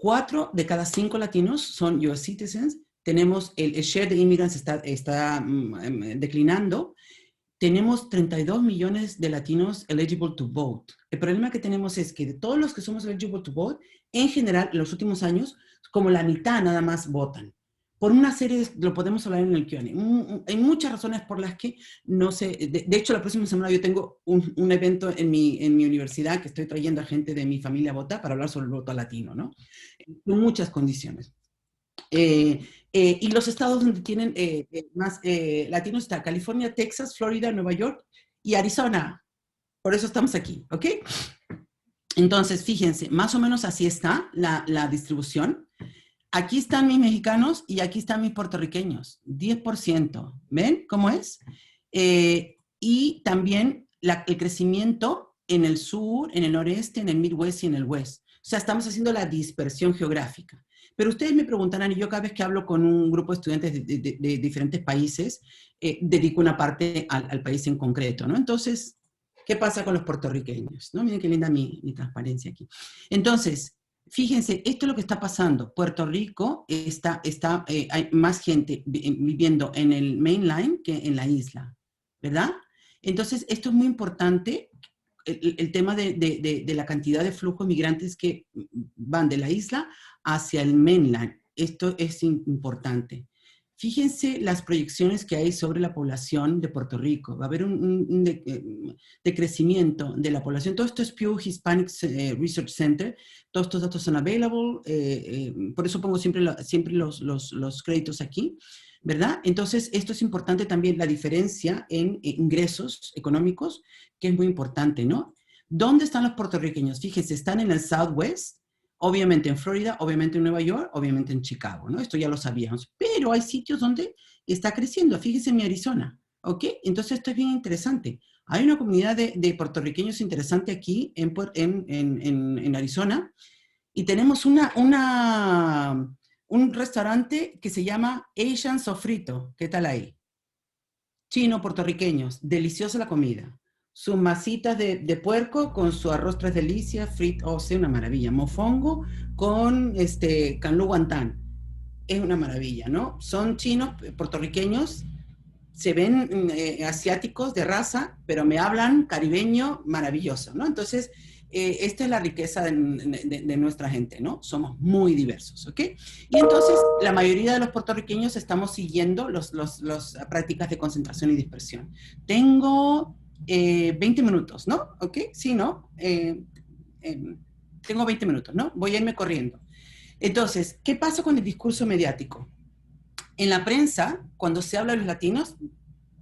4 de cada 5 latinos son US citizens. Tenemos el share de immigrants está declinando. Tenemos 32 millones de latinos eligible to vote. El problema que tenemos es que de todos los que somos eligible to vote, en general, en los últimos años, como la mitad nada más votan. Por una serie, lo podemos hablar en el Q&A. Hay muchas razones por las que no sé. De hecho, la próxima semana yo tengo un evento en mi universidad que estoy trayendo a gente de mi familia a votar para hablar sobre el voto latino, ¿no? Con muchas condiciones. Y los estados donde tienen más latinos está California, Texas, Florida, Nueva York y Arizona. Por eso estamos aquí, ¿ok? Entonces, fíjense, más o menos así está la distribución. Aquí están mis mexicanos y aquí están mis puertorriqueños, 10%. ¿Ven cómo es? Y también el crecimiento en el sur, en el noreste, en el Midwest y en el West. O sea, estamos haciendo la dispersión geográfica. Pero ustedes me preguntarán, y yo cada vez que hablo con un grupo de estudiantes de diferentes países, dedico una parte al país en concreto, ¿no? Entonces, ¿qué pasa con los puertorriqueños? ¿No? Miren qué linda mi transparencia aquí. Entonces, fíjense, esto es lo que está pasando. Puerto Rico hay más gente viviendo en el mainline que en la isla, ¿verdad? Entonces, esto es muy importante, el tema de la cantidad de flujos migrantes que van de la isla hacia el mainland. Esto es importante. Fíjense las proyecciones que hay sobre la población de Puerto Rico. Va a haber un decrecimiento de la población. Todo esto es Pew Hispanic Research Center. Todos estos datos son available. Por eso pongo siempre los créditos aquí, ¿verdad? Entonces, esto es importante también, la diferencia en ingresos económicos, que es muy importante, ¿no? ¿Dónde están los puertorriqueños? Fíjense, están en el Southwest, obviamente en Florida, obviamente en Nueva York, obviamente en Chicago, ¿no? Esto ya lo sabíamos. Pero hay sitios donde está creciendo. Fíjense en mi Arizona, ¿ok? Entonces esto es bien interesante. Hay una comunidad de puertorriqueños interesante aquí en Arizona y tenemos un restaurante que se llama Asian Sofrito. ¿Qué tal ahí? Chino, puertorriqueños. Deliciosa la comida. Sus masitas de puerco con su arroz tres delicias, frito, o sea, una maravilla. Mofongo con canlu guantán. Es una maravilla, ¿no? Son chinos, puertorriqueños, se ven asiáticos de raza, pero me hablan caribeño maravilloso, ¿no? Entonces, esta es la riqueza de nuestra gente, ¿no? Somos muy diversos, ¿ok? Y entonces, la mayoría de los puertorriqueños estamos siguiendo las prácticas de concentración y dispersión. Tengo 20 minutos, ¿no? ¿Ok? Sí, ¿no? Tengo 20 minutos, ¿no? Voy a irme corriendo. Entonces, ¿qué pasa con el discurso mediático? En la prensa, cuando se habla de los latinos,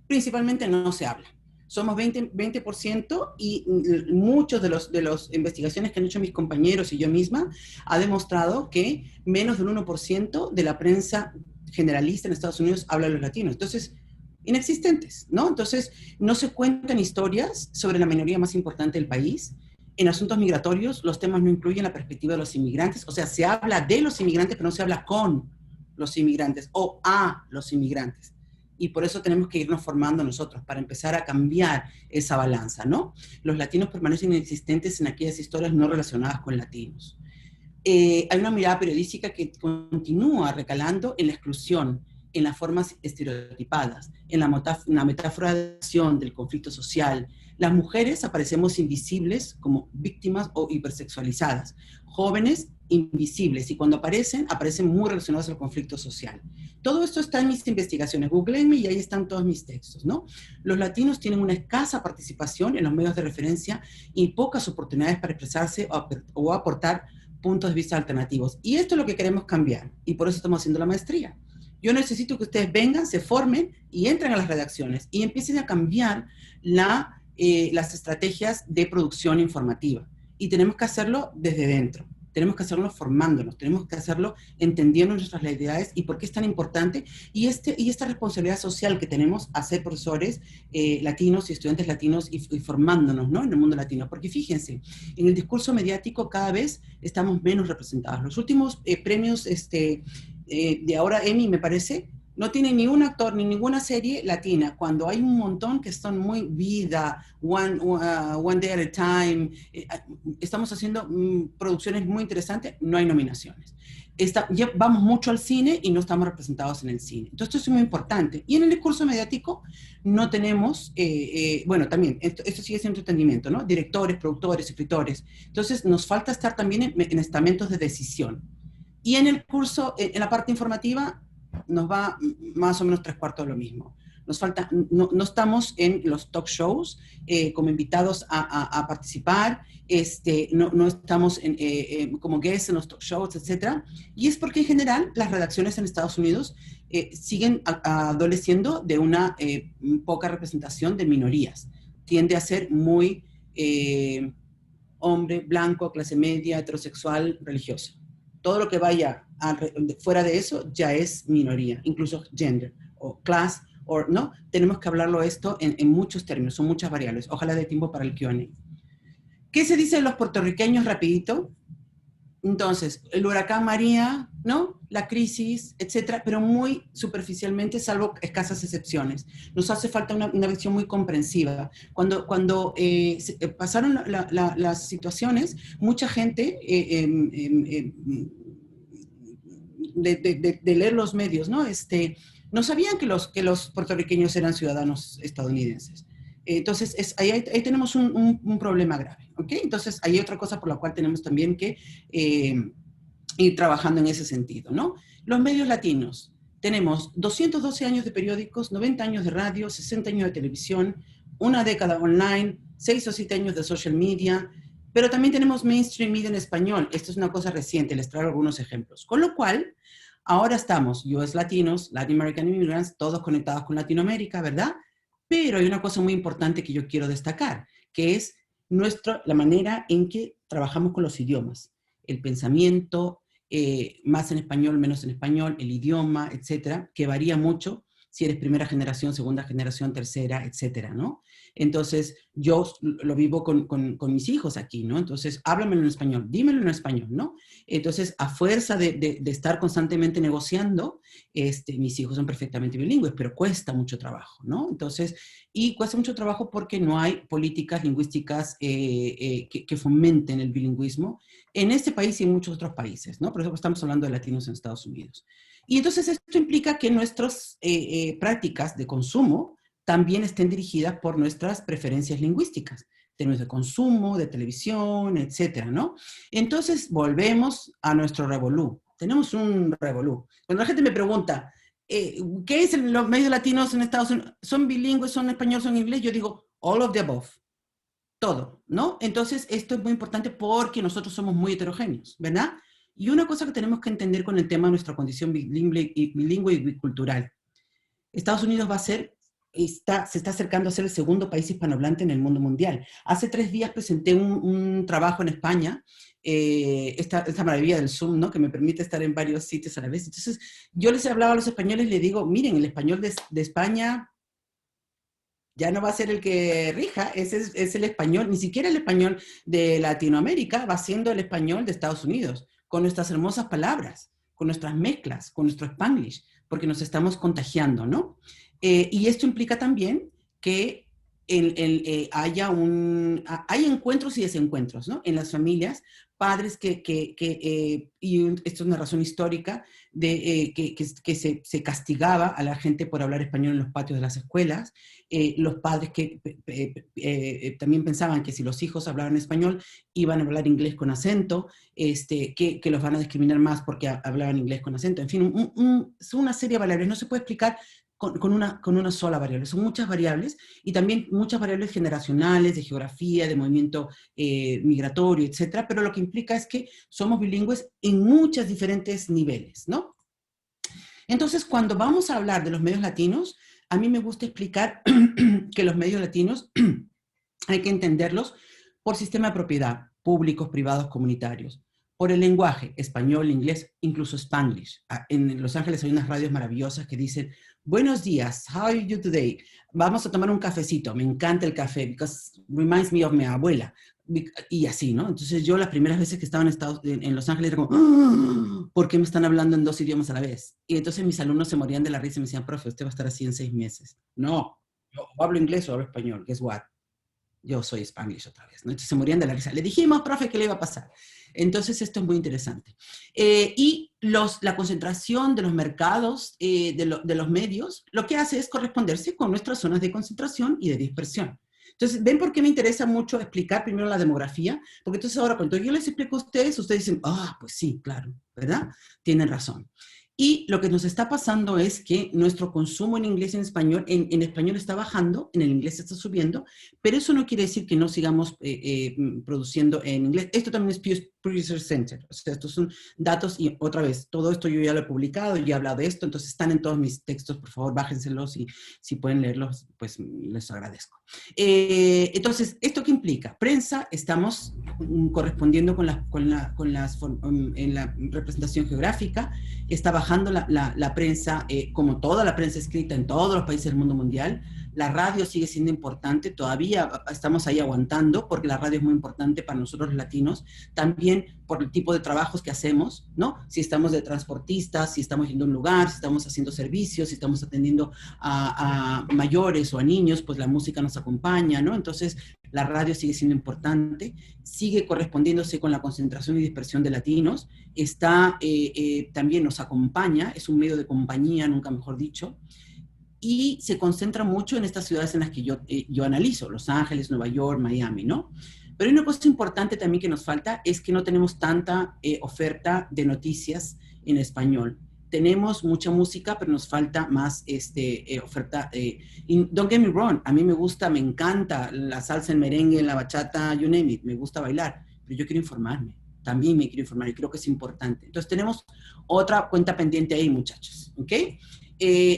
principalmente no se habla. Somos 20% y muchos de las investigaciones que han hecho mis compañeros y yo misma ha demostrado que menos del 1% de la prensa generalista en Estados Unidos habla de los latinos. Entonces, inexistentes, ¿no? Entonces, no se cuentan historias sobre la minoría más importante del país. En asuntos migratorios, los temas no incluyen la perspectiva de los inmigrantes, o sea, se habla de los inmigrantes, pero no se habla con los inmigrantes o a los inmigrantes. Y por eso tenemos que irnos formando nosotros para empezar a cambiar esa balanza, ¿no? Los latinos permanecen inexistentes en aquellas historias no relacionadas con latinos. Hay una mirada periodística que continúa recalando en la exclusión, en las formas estereotipadas, en la metáfora de acción del conflicto social. Las mujeres aparecemos invisibles como víctimas o hipersexualizadas, jóvenes invisibles, y cuando aparecen muy relacionados al conflicto social. Todo esto está en mis investigaciones, googleenme y ahí están todos mis textos, ¿no? Los latinos tienen una escasa participación en los medios de referencia y pocas oportunidades para expresarse o aportar puntos de vista alternativos. Y esto es lo que queremos cambiar, y por eso estamos haciendo la maestría. Yo necesito que ustedes vengan, se formen y entren a las redacciones y empiecen a cambiar las estrategias de producción informativa. Y tenemos que hacerlo desde dentro. Tenemos que hacerlo formándonos, tenemos que hacerlo entendiendo nuestras realidades y por qué es tan importante. Y esta responsabilidad social que tenemos a ser profesores latinos y estudiantes latinos y formándonos, ¿no? En el mundo latino. Porque fíjense, en el discurso mediático cada vez estamos menos representados. Los últimos premios de ahora Emmy, me parece, no tiene ni un actor ni ninguna serie latina, cuando hay un montón que son muy vida, one day at a time, estamos haciendo producciones muy interesantes, no hay nominaciones. Vamos mucho al cine y no estamos representados en el cine. Entonces esto es muy importante. Y en el discurso mediático no tenemos, bueno, también, esto sigue siendo entendimiento, ¿no? Directores, productores, escritores. Entonces nos falta estar también en estamentos de decisión. Y en el curso, en la parte informativa, nos va más o menos 3/4 de lo mismo. no estamos en los talk shows como invitados a participar, no estamos como guests en los talk shows, etc. Y es porque en general las redacciones en Estados Unidos siguen adoleciendo de una poca representación de minorías. Tiende a ser muy hombre, blanco, clase media, heterosexual, religioso. Todo lo que vaya fuera de eso ya es minoría, incluso gender o class, ¿no? Tenemos que hablarlo esto en muchos términos, son muchas variables. Ojalá dé tiempo para el Q&A. ¿Qué se dice de los puertorriqueños rapidito? Entonces, el huracán María, ¿no? La crisis, etcétera, pero muy superficialmente, salvo escasas excepciones. Nos hace falta una visión muy comprensiva. Cuando pasaron las situaciones, mucha gente de leer los medios, ¿no? No sabían que los puertorriqueños eran ciudadanos estadounidenses. Entonces, ahí tenemos un problema grave, ¿ok? Entonces, hay otra cosa por la cual tenemos también que ir trabajando en ese sentido, ¿no? Los medios latinos. Tenemos 212 años de periódicos, 90 años de radio, 60 años de televisión, una década online, 6 o 7 años de social media, pero también tenemos mainstream media en español. Esto es una cosa reciente, les traigo algunos ejemplos. Con lo cual, ahora estamos, US Latinos, Latin American Immigrants, todos conectados con Latinoamérica, ¿verdad? Pero hay una cosa muy importante que yo quiero destacar, que es la manera en que trabajamos con los idiomas. El pensamiento, más en español, menos en español, el idioma, etcétera, que varía mucho si eres primera generación, segunda generación, tercera, etcétera, ¿no? Entonces, yo lo vivo con mis hijos aquí, ¿no? Entonces, háblamelo en español, dímelo en español, ¿no? Entonces, a fuerza de estar constantemente negociando, mis hijos son perfectamente bilingües, pero cuesta mucho trabajo, ¿no? Entonces, y cuesta mucho trabajo porque no hay políticas lingüísticas que fomenten el bilingüismo en este país y en muchos otros países, ¿no? Por eso estamos hablando de latinos en Estados Unidos. Y entonces esto implica que nuestras prácticas de consumo también estén dirigidas por nuestras preferencias lingüísticas, términos de consumo, de televisión, etcétera, ¿no? Entonces volvemos a nuestro revolú. Tenemos un revolú. Cuando la gente me pregunta, ¿qué es los medios latinos en Estados Unidos? ¿Son bilingües, son español, son inglés? Yo digo, all of the above. Todo, ¿no? Entonces esto es muy importante porque nosotros somos muy heterogéneos, ¿verdad? Y una cosa que tenemos que entender con el tema de nuestra condición bilingüe y bicultural. Estados Unidos se está acercando a ser el segundo país hispanohablante en el mundo mundial. Hace 3 días presenté un trabajo en España, esta maravilla del Zoom, ¿no? Que me permite estar en varios sitios a la vez. Entonces, yo les hablaba a los españoles y les digo, miren, el español de España ya no va a ser el que rija, es el español, ni siquiera el español de Latinoamérica va siendo el español de Estados Unidos, con nuestras hermosas palabras, con nuestras mezclas, con nuestro Spanglish, porque nos estamos contagiando, ¿no? Y esto implica también que hay encuentros y desencuentros, ¿no? En las familias, padres y esto es una razón histórica, que se castigaba a la gente por hablar español en los patios de las escuelas, los padres que también pensaban que si los hijos hablaban español iban a hablar inglés con acento, que los van a discriminar más porque hablaban inglés con acento, en fin, son una serie de variables, no se puede explicar con una sola variable, son muchas variables y también muchas variables generacionales, de geografía, de movimiento migratorio, etcétera, pero lo que implica es que somos bilingües en muchos diferentes niveles, ¿no? Entonces, cuando vamos a hablar de los medios latinos, a mí me gusta explicar que los medios latinos hay que entenderlos por sistema de propiedad, públicos, privados, comunitarios, por el lenguaje, español, inglés, incluso Spanglish. En Los Ángeles hay unas radios maravillosas que dicen, buenos días, how are you today? Vamos a tomar un cafecito, me encanta el café, because reminds me of mi abuela. Y así, ¿no? Entonces yo las primeras veces que estaba en Los Ángeles era como, ¿por qué me están hablando en 2 idiomas a la vez? Y entonces mis alumnos se morían de la risa y me decían, profe, usted va a estar así en 6 meses. No, yo hablo inglés o hablo español, guess what? Yo soy Spanglish otra vez, ¿no? Entonces se morían de la risa. Le dijimos, profe, ¿qué le iba a pasar? Entonces esto es muy interesante. Y la concentración de los mercados, de los medios, lo que hace es corresponderse con nuestras zonas de concentración y de dispersión. Entonces, ¿ven por qué me interesa mucho explicar primero la demografía? Porque entonces ahora cuando yo les explico a ustedes dicen, pues sí, claro, ¿verdad? Tienen razón. Y lo que nos está pasando es que nuestro consumo en inglés y en español está bajando, en el inglés está subiendo, pero eso no quiere decir que no sigamos produciendo en inglés. Esto también es Pew Research Center, o sea, estos son datos y otra vez, todo esto yo ya lo he publicado, ya he hablado de esto, entonces están en todos mis textos, por favor, bájenselos y si pueden leerlos, pues les agradezco. Entonces, ¿esto qué implica? Prensa, estamos correspondiendo con en la representación geográfica, está bajando la prensa, como toda la prensa escrita en todos los países del mundo mundial. La radio sigue siendo importante, todavía estamos ahí aguantando, porque la radio es muy importante para nosotros los latinos, también por el tipo de trabajos que hacemos, ¿no? Si estamos de transportistas, si estamos yendo a un lugar, si estamos haciendo servicios, si estamos atendiendo a mayores o a niños, pues la música nos acompaña, ¿no? Entonces, la radio sigue siendo importante, sigue correspondiéndose con la concentración y dispersión de latinos, también nos acompaña, es un medio de compañía, nunca mejor dicho, y se concentra mucho en estas ciudades en las que yo analizo, Los Ángeles, Nueva York, Miami, ¿no? Pero hay una cosa importante también que nos falta, es que no tenemos tanta oferta de noticias en español. Tenemos mucha música, pero nos falta más oferta. Don't get me wrong, a mí me gusta, me encanta la salsa, el merengue, la bachata, you name it, me gusta bailar, pero yo quiero informarme, también me quiero informar y creo que es importante. Entonces tenemos otra cuenta pendiente ahí, muchachos, ¿ok?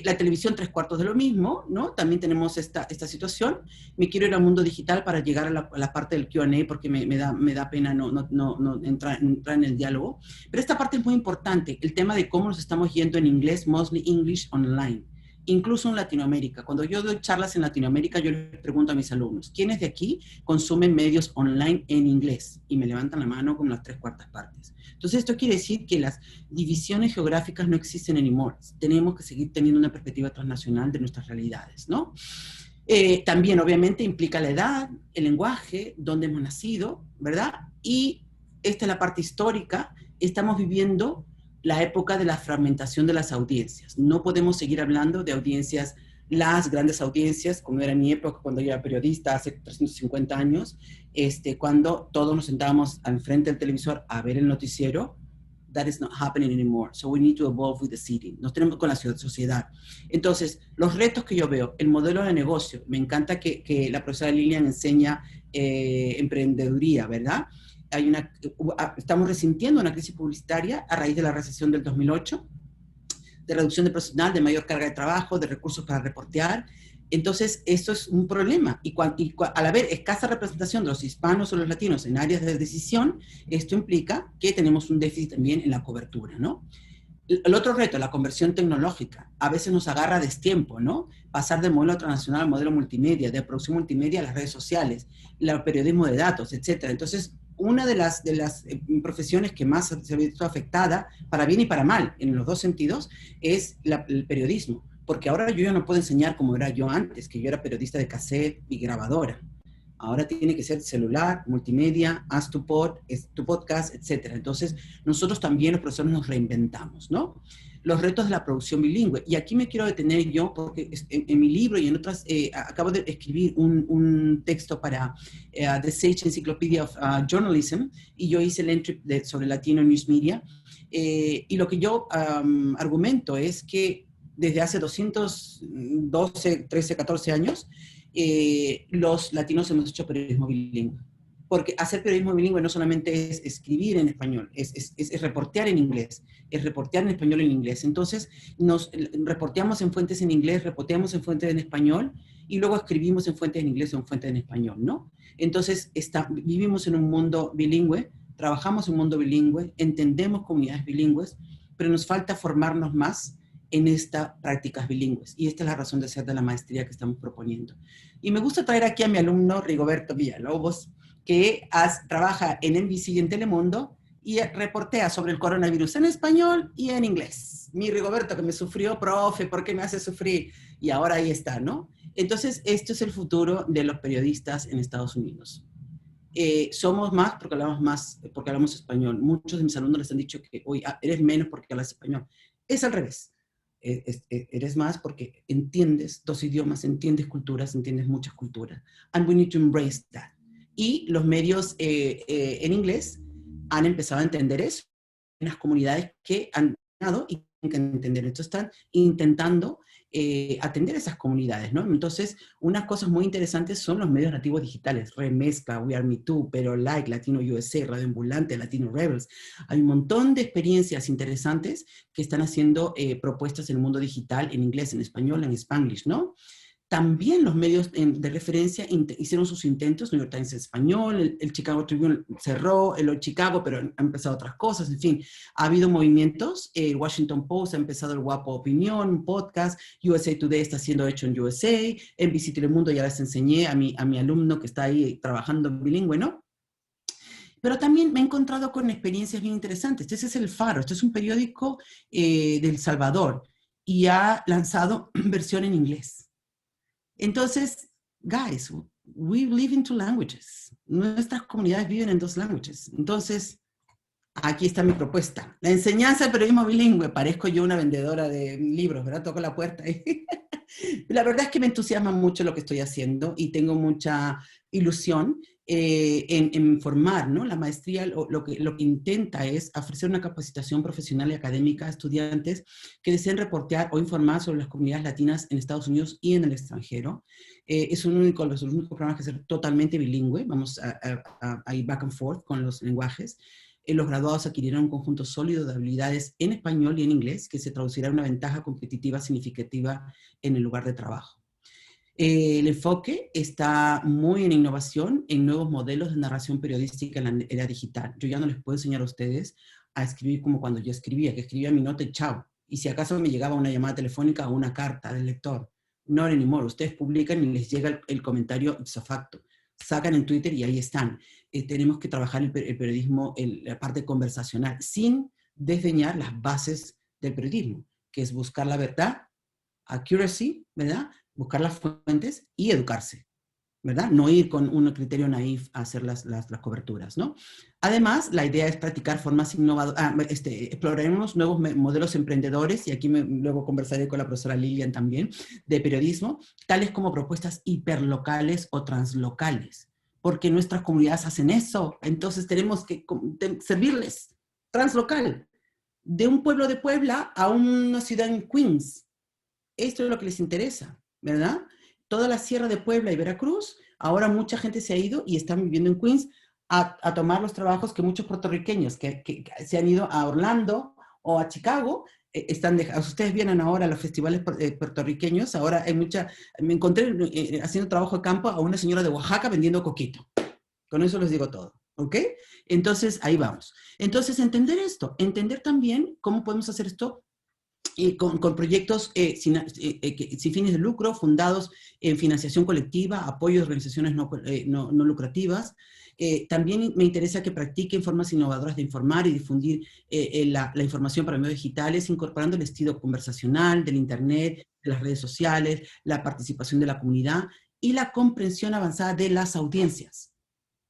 La televisión, 3/4 de lo mismo, ¿no? También tenemos esta situación. Me quiero ir al mundo digital para llegar a la parte del Q&A porque me da pena no entrar en el diálogo. Pero esta parte es muy importante, el tema de cómo nos estamos yendo en inglés, mostly English online. Incluso en Latinoamérica. Cuando yo doy charlas en Latinoamérica, yo les pregunto a mis alumnos, ¿quiénes de aquí consumen medios online en inglés? Y me levantan la mano con las 3/4 partes. Entonces, esto quiere decir que las divisiones geográficas no existen anymore. Tenemos que seguir teniendo una perspectiva transnacional de nuestras realidades, ¿no? También, obviamente, implica la edad, el lenguaje, dónde hemos nacido, ¿verdad? Y esta es la parte histórica. Estamos viviendo la época de la fragmentación de las audiencias. No podemos seguir hablando de audiencias, las grandes audiencias, como era mi época cuando yo era periodista, hace 350 años, cuando todos nos sentábamos al frente del televisor a ver el noticiero. That is not happening anymore. So we need to evolve with the city. Nos tenemos con la sociedad. Entonces, los retos que yo veo, el modelo de negocio, me encanta que la profesora Lilian enseña emprendeduría, ¿verdad? Estamos resintiendo una crisis publicitaria a raíz de la recesión del 2008, de reducción de personal, de mayor carga de trabajo, de recursos para reportear. Entonces, esto es un problema. Al haber escasa representación de los hispanos o los latinos en áreas de decisión, esto implica que tenemos un déficit también en la cobertura, ¿no? El otro reto, la conversión tecnológica, a veces nos agarra a destiempo, ¿no? Pasar del modelo transnacional al modelo multimedia, de producción multimedia a las redes sociales, el periodismo de datos, etc. Entonces, una de las profesiones que más se ha visto afectada, para bien y para mal, en los dos sentidos, es el periodismo. Porque ahora yo ya no puedo enseñar como era yo antes, que yo era periodista de cassette y grabadora. Ahora tiene que ser celular, multimedia, haz tu podcast, etc. Entonces, nosotros también los profesores nos reinventamos, ¿no? Los retos de la producción bilingüe. Y aquí me quiero detener yo, porque en mi libro y en otras, acabo de escribir un texto para The Sage Encyclopedia of Journalism, y yo hice el entry sobre Latino News Media. Y lo que yo argumento es que desde hace 212, 13, 14 años, los latinos hemos hecho periodismo bilingüe. Porque hacer periodismo bilingüe no solamente es escribir en español, es reportear en inglés, es reportear en español en inglés. Entonces, nos reporteamos en fuentes en inglés, reporteamos en fuentes en español, y luego escribimos en fuentes en inglés o en fuentes en español, ¿no? Entonces, vivimos en un mundo bilingüe, trabajamos en un mundo bilingüe, entendemos comunidades bilingües, pero nos falta formarnos más en estas prácticas bilingües. Y esta es la razón de ser de la maestría que estamos proponiendo. Y me gusta traer aquí a mi alumno Rigoberto Villalobos, que trabaja en NBC y en Telemundo, y reportea sobre el coronavirus en español y en inglés. Mi Rigoberto, que me sufrió, profe, ¿por qué me hace sufrir? Y ahora ahí está, ¿no? Entonces, esto es el futuro de los periodistas en Estados Unidos. Somos más porque hablamos español. Muchos de mis alumnos les han dicho que hoy eres menos porque hablas español. Es al revés. Eres más porque entiendes dos idiomas, entiendes culturas, entiendes muchas culturas. And we need to embrace that. Y los medios en inglés han empezado a entender eso. En las comunidades que han ganado y que entender. Entonces están intentando atender a esas comunidades, ¿no? Entonces, unas cosas muy interesantes son los medios nativos digitales, Remezcla, We Are Me Too, Pero Like, Latino USA, Radio Ambulante, Latino Rebels. Hay un montón de experiencias interesantes que están haciendo propuestas en el mundo digital, en inglés, en español, en Spanglish, ¿no? También los medios de referencia hicieron sus intentos, New York Times en español, el Chicago Tribune cerró, el Chicago, pero han empezado otras cosas, en fin, ha habido movimientos, el Washington Post ha empezado el Guapo Opinión, un podcast, USA Today está siendo hecho en USA, NBC Telemundo ya les enseñé a mi alumno que está ahí trabajando bilingüe, ¿no? Pero también me he encontrado con experiencias bien interesantes. Este es El Faro, este es un periódico de El Salvador y ha lanzado versión en inglés. Entonces, guys, we live in two languages. Nuestras comunidades viven en dos lenguajes. Entonces, aquí está mi propuesta. La enseñanza del periodismo bilingüe. Parezco yo una vendedora de libros, ¿verdad? Toco la puerta ahí. La verdad es que me entusiasma mucho lo que estoy haciendo y tengo mucha ilusión en formar, ¿no? La maestría lo que intenta es ofrecer una capacitación profesional y académica a estudiantes que deseen reportear o informar sobre las comunidades latinas en Estados Unidos y en el extranjero. Es los únicos programas que son totalmente bilingüe, vamos a ir back and forth con los lenguajes. Los graduados adquirieron un conjunto sólido de habilidades en español y en inglés que se traducirá en una ventaja competitiva significativa en el lugar de trabajo. El enfoque está muy en innovación, en nuevos modelos de narración periodística en la era digital. Yo ya no les puedo enseñar a ustedes a escribir como cuando yo escribía, que escribía mi nota y chao. Y si acaso me llegaba una llamada telefónica o una carta del lector. No anymore. Ustedes publican y les llega el comentario ipso facto. Sacan en Twitter y ahí están. Tenemos que trabajar el periodismo, la parte conversacional, sin desdeñar las bases del periodismo, que es buscar la verdad, accuracy, ¿verdad? Buscar las fuentes y educarse, ¿verdad? No ir con un criterio naif a hacer las coberturas, ¿no? Además, la idea es practicar formas innovadoras, exploraremos nuevos modelos emprendedores, y aquí luego conversaré con la profesora Lilian también, de periodismo, tales como propuestas hiperlocales o translocales, porque nuestras comunidades hacen eso, entonces tenemos que servirles translocal, de un pueblo de Puebla a una ciudad en Queens. Esto es lo que les interesa, ¿verdad? Toda la sierra de Puebla y Veracruz, ahora mucha gente se ha ido y están viviendo en Queens a tomar los trabajos que muchos puertorriqueños que se han ido a Orlando o a Chicago están dejando. Ustedes vienen ahora a los festivales puertorriqueños, ahora hay me encontré haciendo trabajo de campo a una señora de Oaxaca vendiendo coquito. Con eso les digo todo, ¿ok? Entonces, ahí vamos. Entonces, entender esto, entender también cómo podemos hacer esto con proyectos sin fines de lucro, fundados en financiación colectiva, apoyo de organizaciones no lucrativas. También me interesa que practiquen formas innovadoras de informar y difundir la información para medios digitales, incorporando el estilo conversacional del Internet, de las redes sociales, la participación de la comunidad y la comprensión avanzada de las audiencias.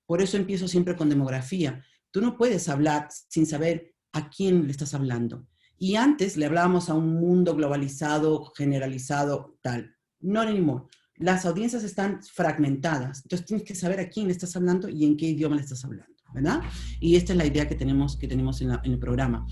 Por eso empiezo siempre con demografía. Tú no puedes hablar sin saber a quién le estás hablando. Y antes le hablábamos a un mundo globalizado, generalizado, tal. No anymore. Las audiencias están fragmentadas. Entonces tienes que saber a quién le estás hablando y en qué idioma le estás hablando, ¿verdad? Y esta es la idea que tenemos en el programa.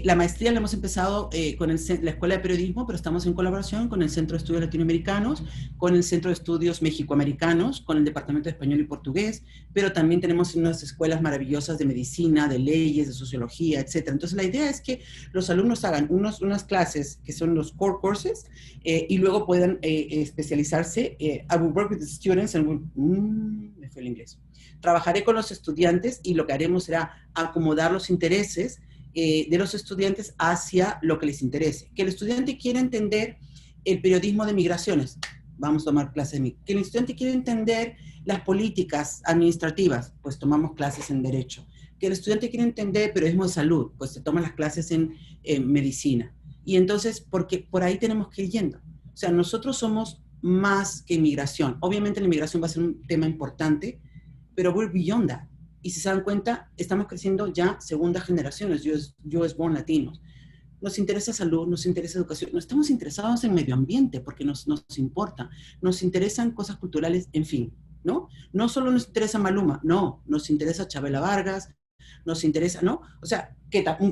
La maestría la hemos empezado con la Escuela de Periodismo, pero estamos en colaboración con el Centro de Estudios Latinoamericanos, con el Centro de Estudios Mexicoamericanos, con el Departamento de Español y Portugués, pero también tenemos unas escuelas maravillosas de medicina, de leyes, de sociología, etc. Entonces la idea es que los alumnos hagan unas clases que son los core courses y luego puedan especializarse. I will work with the students and me fue el inglés. Trabajaré con los estudiantes y lo que haremos será acomodar los intereses de los estudiantes hacia lo que les interese. Que el estudiante quiera entender el periodismo de migraciones, vamos a tomar clases de migraciones. Que el estudiante quiera entender las políticas administrativas, pues tomamos clases en derecho. Que el estudiante quiera entender periodismo de salud, pues se toman las clases en medicina. Y entonces, porque por ahí tenemos que ir yendo. O sea, nosotros somos más que inmigración. Obviamente la inmigración va a ser un tema importante, pero we're beyond that. Y si se dan cuenta, estamos creciendo ya segundas generaciones, US born latinos. Nos interesa salud, nos interesa educación, no estamos interesados en medio ambiente porque nos importa, nos interesan cosas culturales, en fin, ¿no? No solo nos interesa Maluma, no, nos interesa Chabela Vargas, nos interesa, ¿no? O sea,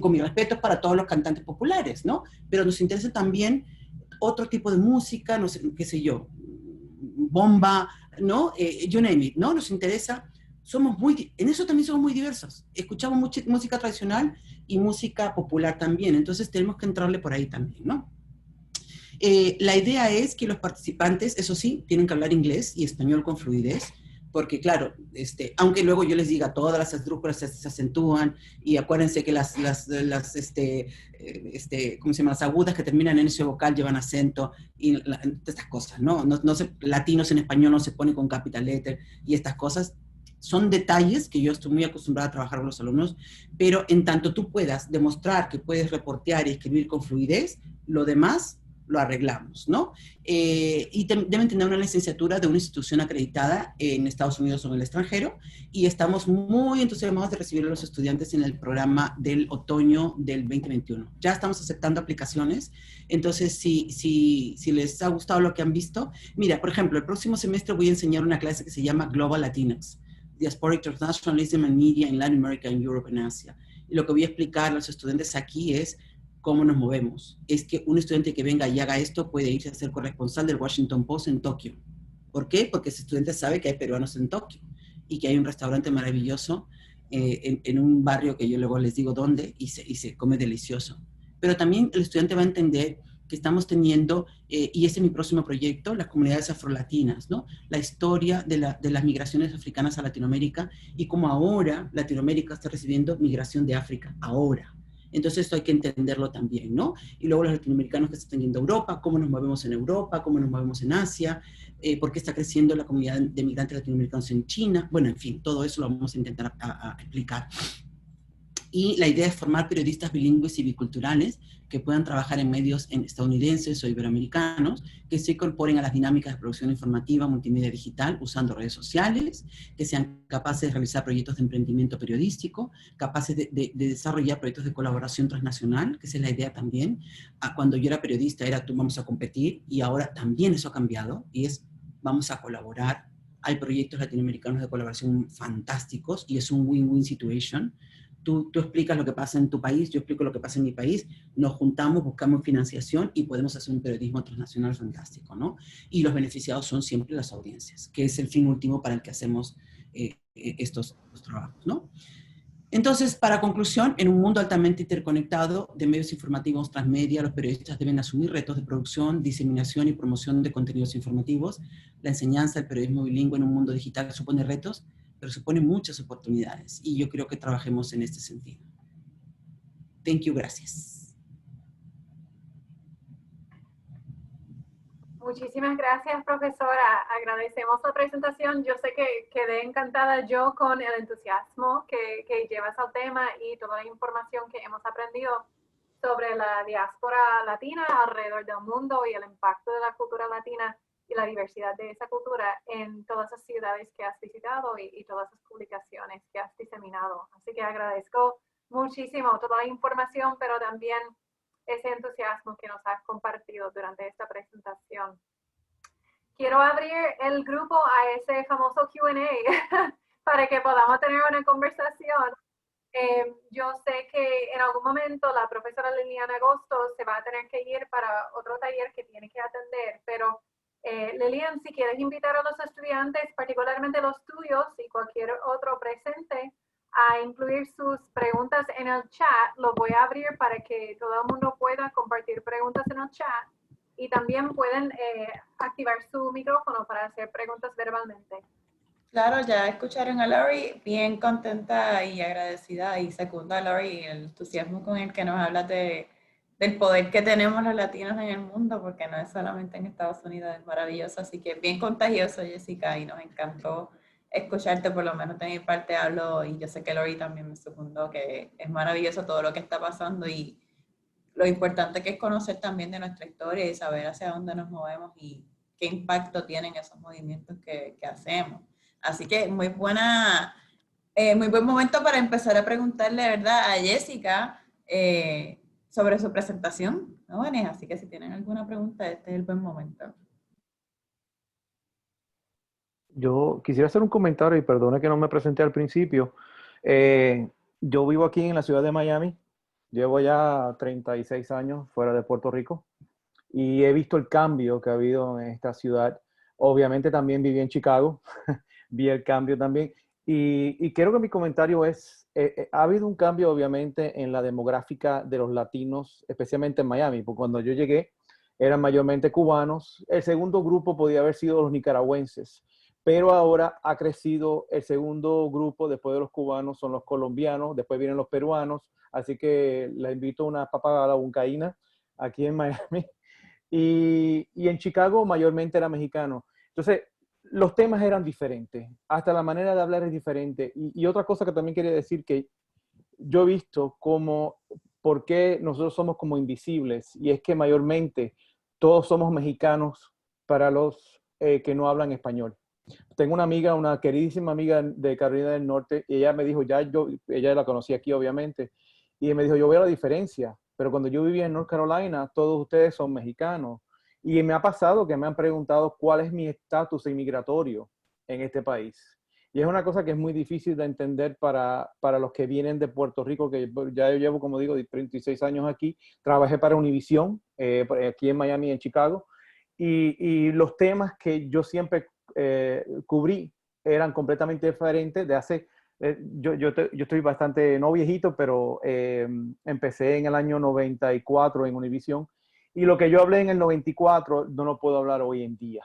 con mi respeto para todos los cantantes populares, ¿no? Pero nos interesa también otro tipo de música, no sé, qué sé yo, bomba, ¿no? You name it, ¿no? Nos interesa, en eso también somos muy diversos. Escuchamos música tradicional y música popular también, entonces tenemos que entrarle por ahí también, ¿no? La idea es que los participantes, eso sí, tienen que hablar inglés y español con fluidez, porque claro, aunque luego yo les diga todas las esdrújulas se acentúan, y acuérdense que ¿cómo se llama? Las agudas que terminan en ese vocal llevan acento, y estas cosas, ¿no? No latinos en español no se pone con capital letter, y estas cosas son detalles que yo estoy muy acostumbrada a trabajar con los alumnos, pero en tanto tú puedas demostrar que puedes reportear y escribir con fluidez, lo demás lo arreglamos, ¿no? Y deben tener una licenciatura de una institución acreditada en Estados Unidos o en el extranjero, y estamos muy entusiasmados de recibir a los estudiantes en el programa del otoño del 2021. Ya estamos aceptando aplicaciones, entonces si les ha gustado lo que han visto, mira, por ejemplo, el próximo semestre voy a enseñar una clase que se llama Global Latinx, Diasporic Transnationalism and Media in Latin America, in Europe and Asia. Y lo que voy a explicar a los estudiantes aquí es cómo nos movemos. Es que un estudiante que venga y haga esto puede irse a ser corresponsal del Washington Post en Tokio. ¿Por qué? Porque ese estudiante sabe que hay peruanos en Tokio y que hay un restaurante maravilloso en un barrio que yo luego les digo dónde, y se come delicioso. Pero también el estudiante va a entender que estamos teniendo, y ese es mi próximo proyecto, las comunidades afrolatinas, ¿no? La historia de las migraciones africanas a Latinoamérica, y cómo ahora Latinoamérica está recibiendo migración de África, ahora. Entonces esto hay que entenderlo también, ¿no? Y luego los latinoamericanos que se están yendo a Europa, cómo nos movemos en Europa, cómo nos movemos en Asia, por qué está creciendo la comunidad de migrantes latinoamericanos en China. Bueno, en fin, todo eso lo vamos a intentar a explicar. Y la idea es formar periodistas bilingües y biculturales que puedan trabajar en medios estadounidenses o iberoamericanos, que se incorporen a las dinámicas de producción informativa, multimedia digital, usando redes sociales, que sean capaces de realizar proyectos de emprendimiento periodístico, capaces de desarrollar proyectos de colaboración transnacional, que esa es la idea también. Cuando yo era periodista era tú vamos a competir, y ahora también eso ha cambiado, y es vamos a colaborar. Hay proyectos latinoamericanos de colaboración fantásticos, y es un win-win situation. Tú explicas lo que pasa en tu país, yo explico lo que pasa en mi país, nos juntamos, buscamos financiación y podemos hacer un periodismo transnacional fantástico, ¿no? Y los beneficiados son siempre las audiencias, que es el fin último para el que hacemos estos trabajos, ¿no? Entonces, para conclusión, en un mundo altamente interconectado de medios informativos transmedia, los periodistas deben asumir retos de producción, diseminación y promoción de contenidos informativos. La enseñanza del periodismo bilingüe en un mundo digital supone retos, pero supone muchas oportunidades, y yo creo que trabajemos en este sentido. Thank you, gracias. Muchísimas gracias, profesora. Agradecemos la presentación. Yo sé que quedé encantada yo con el entusiasmo que llevas al tema y toda la información que hemos aprendido sobre la diáspora latina alrededor del mundo y el impacto de la cultura latina y la diversidad de esa cultura en todas las ciudades que has visitado y todas las publicaciones que has diseminado. Así que agradezco muchísimo toda la información, pero también ese entusiasmo que nos has compartido durante esta presentación. Quiero abrir el grupo a ese famoso Q&A para que podamos tener una conversación. Yo sé que en algún momento la profesora Liliana Agosto se va a tener que ir para otro taller que tiene que atender, pero Lilian, si quieres invitar a los estudiantes, particularmente los tuyos y cualquier otro presente, a incluir sus preguntas en el chat, lo voy a abrir para que todo el mundo pueda compartir preguntas en el chat, y también pueden activar su micrófono para hacer preguntas verbalmente. Claro, ya escucharon a Lori, bien contenta y agradecida, y secunda a Lori el entusiasmo con el que nos habla del poder que tenemos los latinos en el mundo, porque no es solamente en Estados Unidos, es maravilloso, así que bien contagioso, Jessica, y nos encantó escucharte. Por lo menos de mi parte hablo, y yo sé que Lori también me secundó, que es maravilloso todo lo que está pasando y lo importante que es conocer también de nuestra historia y saber hacia dónde nos movemos y qué impacto tienen esos movimientos que hacemos. Así que muy buen momento para empezar a preguntarle, ¿verdad?, a Jessica sobre su presentación, ¿no, Vanessa? Así que si tienen alguna pregunta, este es el buen momento. Yo quisiera hacer un comentario, y perdone que no me presenté al principio. Yo vivo aquí en la ciudad de Miami. Llevo ya 36 años fuera de Puerto Rico y he visto el cambio que ha habido en esta ciudad. Obviamente también viví en Chicago, vi el cambio también. Y creo que mi comentario es, ha habido un cambio obviamente en la demográfica de los latinos, especialmente en Miami, porque cuando yo llegué eran mayormente cubanos. El segundo grupo podía haber sido los nicaragüenses, pero ahora ha crecido el segundo grupo, después de los cubanos, son los colombianos, después vienen los peruanos, así que les invito a una papa a la huancaína aquí en Miami. Y en Chicago mayormente era mexicano. Entonces, los temas eran diferentes, hasta la manera de hablar es diferente. Y otra cosa que también quería decir que yo he visto como por qué nosotros somos como invisibles, y es que mayormente todos somos mexicanos para los que no hablan español. Tengo una amiga, una queridísima amiga de Carolina del Norte, y ella me dijo, ella la conocí aquí obviamente, y me dijo, yo veo la diferencia, pero cuando yo vivía en North Carolina, todos ustedes son mexicanos. Y me ha pasado que me han preguntado cuál es mi estatus inmigratorio en este país. Y es una cosa que es muy difícil de entender para los que vienen de Puerto Rico, que ya yo llevo, como digo, 36 años aquí. Trabajé para Univision, aquí en Miami, en Chicago. Y los temas que yo siempre cubrí eran completamente diferentes de hace... yo estoy bastante, no viejito, pero empecé en el año 94 en Univision. Y lo que yo hablé en el 94 no lo puedo hablar hoy en día.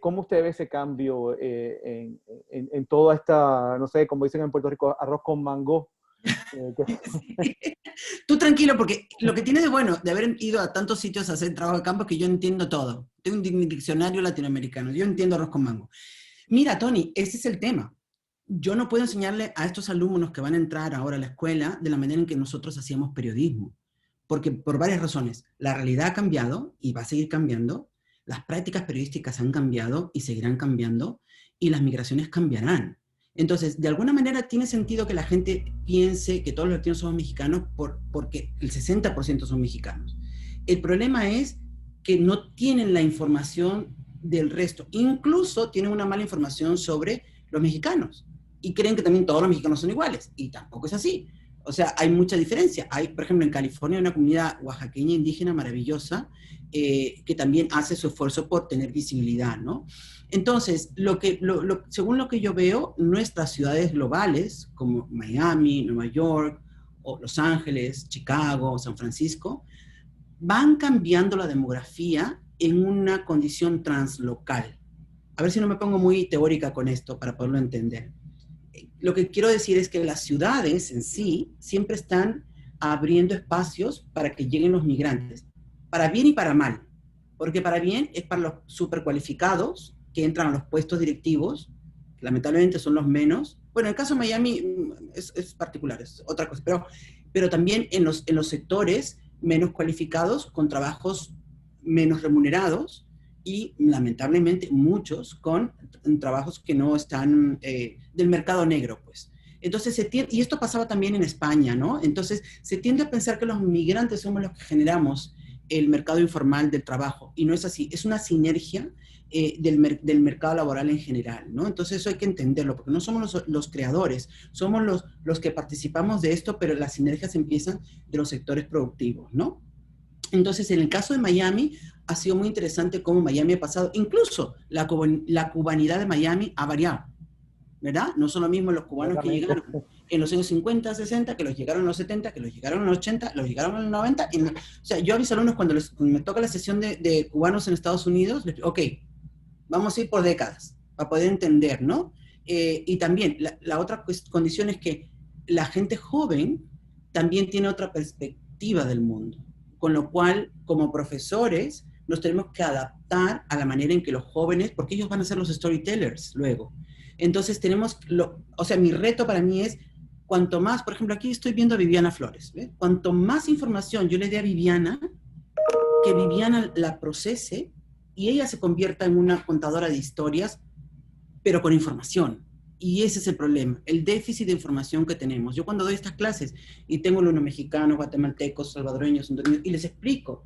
¿Cómo usted ve ese cambio en toda esta, no sé, como dicen en Puerto Rico, arroz con mango? Sí. Tú tranquilo, porque lo que tiene de bueno de haber ido a tantos sitios a hacer trabajo de campo es que yo entiendo todo. Tengo un diccionario latinoamericano, yo entiendo arroz con mango. Mira, Tony, ese es el tema. Yo no puedo enseñarle a estos alumnos que van a entrar ahora a la escuela de la manera en que nosotros hacíamos periodismo. Porque por varias razones. La realidad ha cambiado y va a seguir cambiando. Las prácticas periodísticas han cambiado y seguirán cambiando. Y las migraciones cambiarán. Entonces, de alguna manera tiene sentido que la gente piense que todos los latinos somos mexicanos porque el 60% son mexicanos. El problema es que no tienen la información del resto. Incluso tienen una mala información sobre los mexicanos. Y creen que también todos los mexicanos son iguales. Y tampoco es así. O sea, hay mucha diferencia. Hay, por ejemplo, en California una comunidad oaxaqueña indígena maravillosa que también hace su esfuerzo por tener visibilidad, ¿no? Entonces, según lo que yo veo, nuestras ciudades globales, como Miami, Nueva York, o Los Ángeles, Chicago, San Francisco, van cambiando la demografía en una condición translocal. A ver si no me pongo muy teórica con esto para poderlo entender. Lo que quiero decir es que las ciudades en sí siempre están abriendo espacios para que lleguen los migrantes, para bien y para mal, porque para bien es para los supercualificados que entran a los puestos directivos, que lamentablemente son los menos. Bueno, en el caso de Miami es particular, es otra cosa, pero también en los sectores menos cualificados, con trabajos menos remunerados, y lamentablemente muchos con trabajos que no están del mercado negro, pues. Entonces y esto pasaba también en España, ¿no? Entonces se tiende a pensar que los migrantes somos los que generamos el mercado informal del trabajo, y no es así, es una sinergia del mercado laboral en general, ¿no? Entonces eso hay que entenderlo, porque no somos los creadores, somos los que participamos de esto, pero las sinergias empiezan de los sectores productivos, ¿no? Entonces, en el caso de Miami, ha sido muy interesante cómo Miami ha pasado. Incluso la cubanidad de Miami ha variado, ¿verdad? No son lo mismo los cubanos que llegaron en los años 50, 60, que los llegaron en los 70, que los llegaron en los 80, los llegaron en los 90. O sea, yo a mis alumnos, cuando me toca la sesión de cubanos en Estados Unidos, les digo, ok, vamos a ir por décadas, para poder entender, ¿no? Y también, la otra condición es que la gente joven también tiene otra perspectiva del mundo. Con lo cual, como profesores, nos tenemos que adaptar a la manera en que los jóvenes, porque ellos van a ser los storytellers luego. Entonces o sea, mi reto para mí es, cuanto más, por ejemplo, aquí estoy viendo a Viviana Flores, ¿ve? Cuanto más información yo le dé a Viviana, que Viviana la procese y ella se convierta en una contadora de historias, pero con información. Y ese es el problema, el déficit de información que tenemos. Yo cuando doy estas clases y tengo alumnos mexicanos, guatemaltecos, salvadoreños, hondureños, y les explico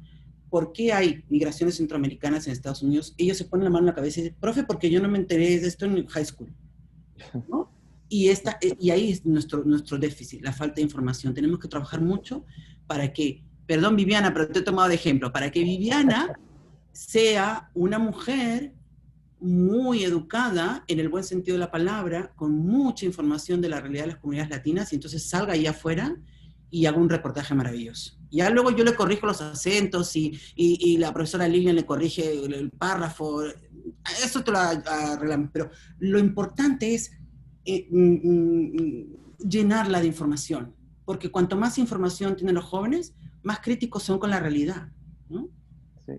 por qué hay migraciones centroamericanas en Estados Unidos, ellos se ponen la mano en la cabeza y dicen, profe, porque yo no me enteré de esto en high school, ¿no? Y ahí es nuestro déficit, la falta de información. Tenemos que trabajar mucho para que, perdón Viviana, pero te he tomado de ejemplo, para que Viviana sea una mujer muy educada, en el buen sentido de la palabra, con mucha información de la realidad de las comunidades latinas, y entonces salga ahí afuera y haga un reportaje maravilloso. Ya luego yo le corrijo los acentos y la profesora Lilian le corrige el párrafo, eso te lo arreglamos, pero lo importante es llenarla de información, porque cuanto más información tienen los jóvenes, más críticos son con la realidad, ¿no? Sí.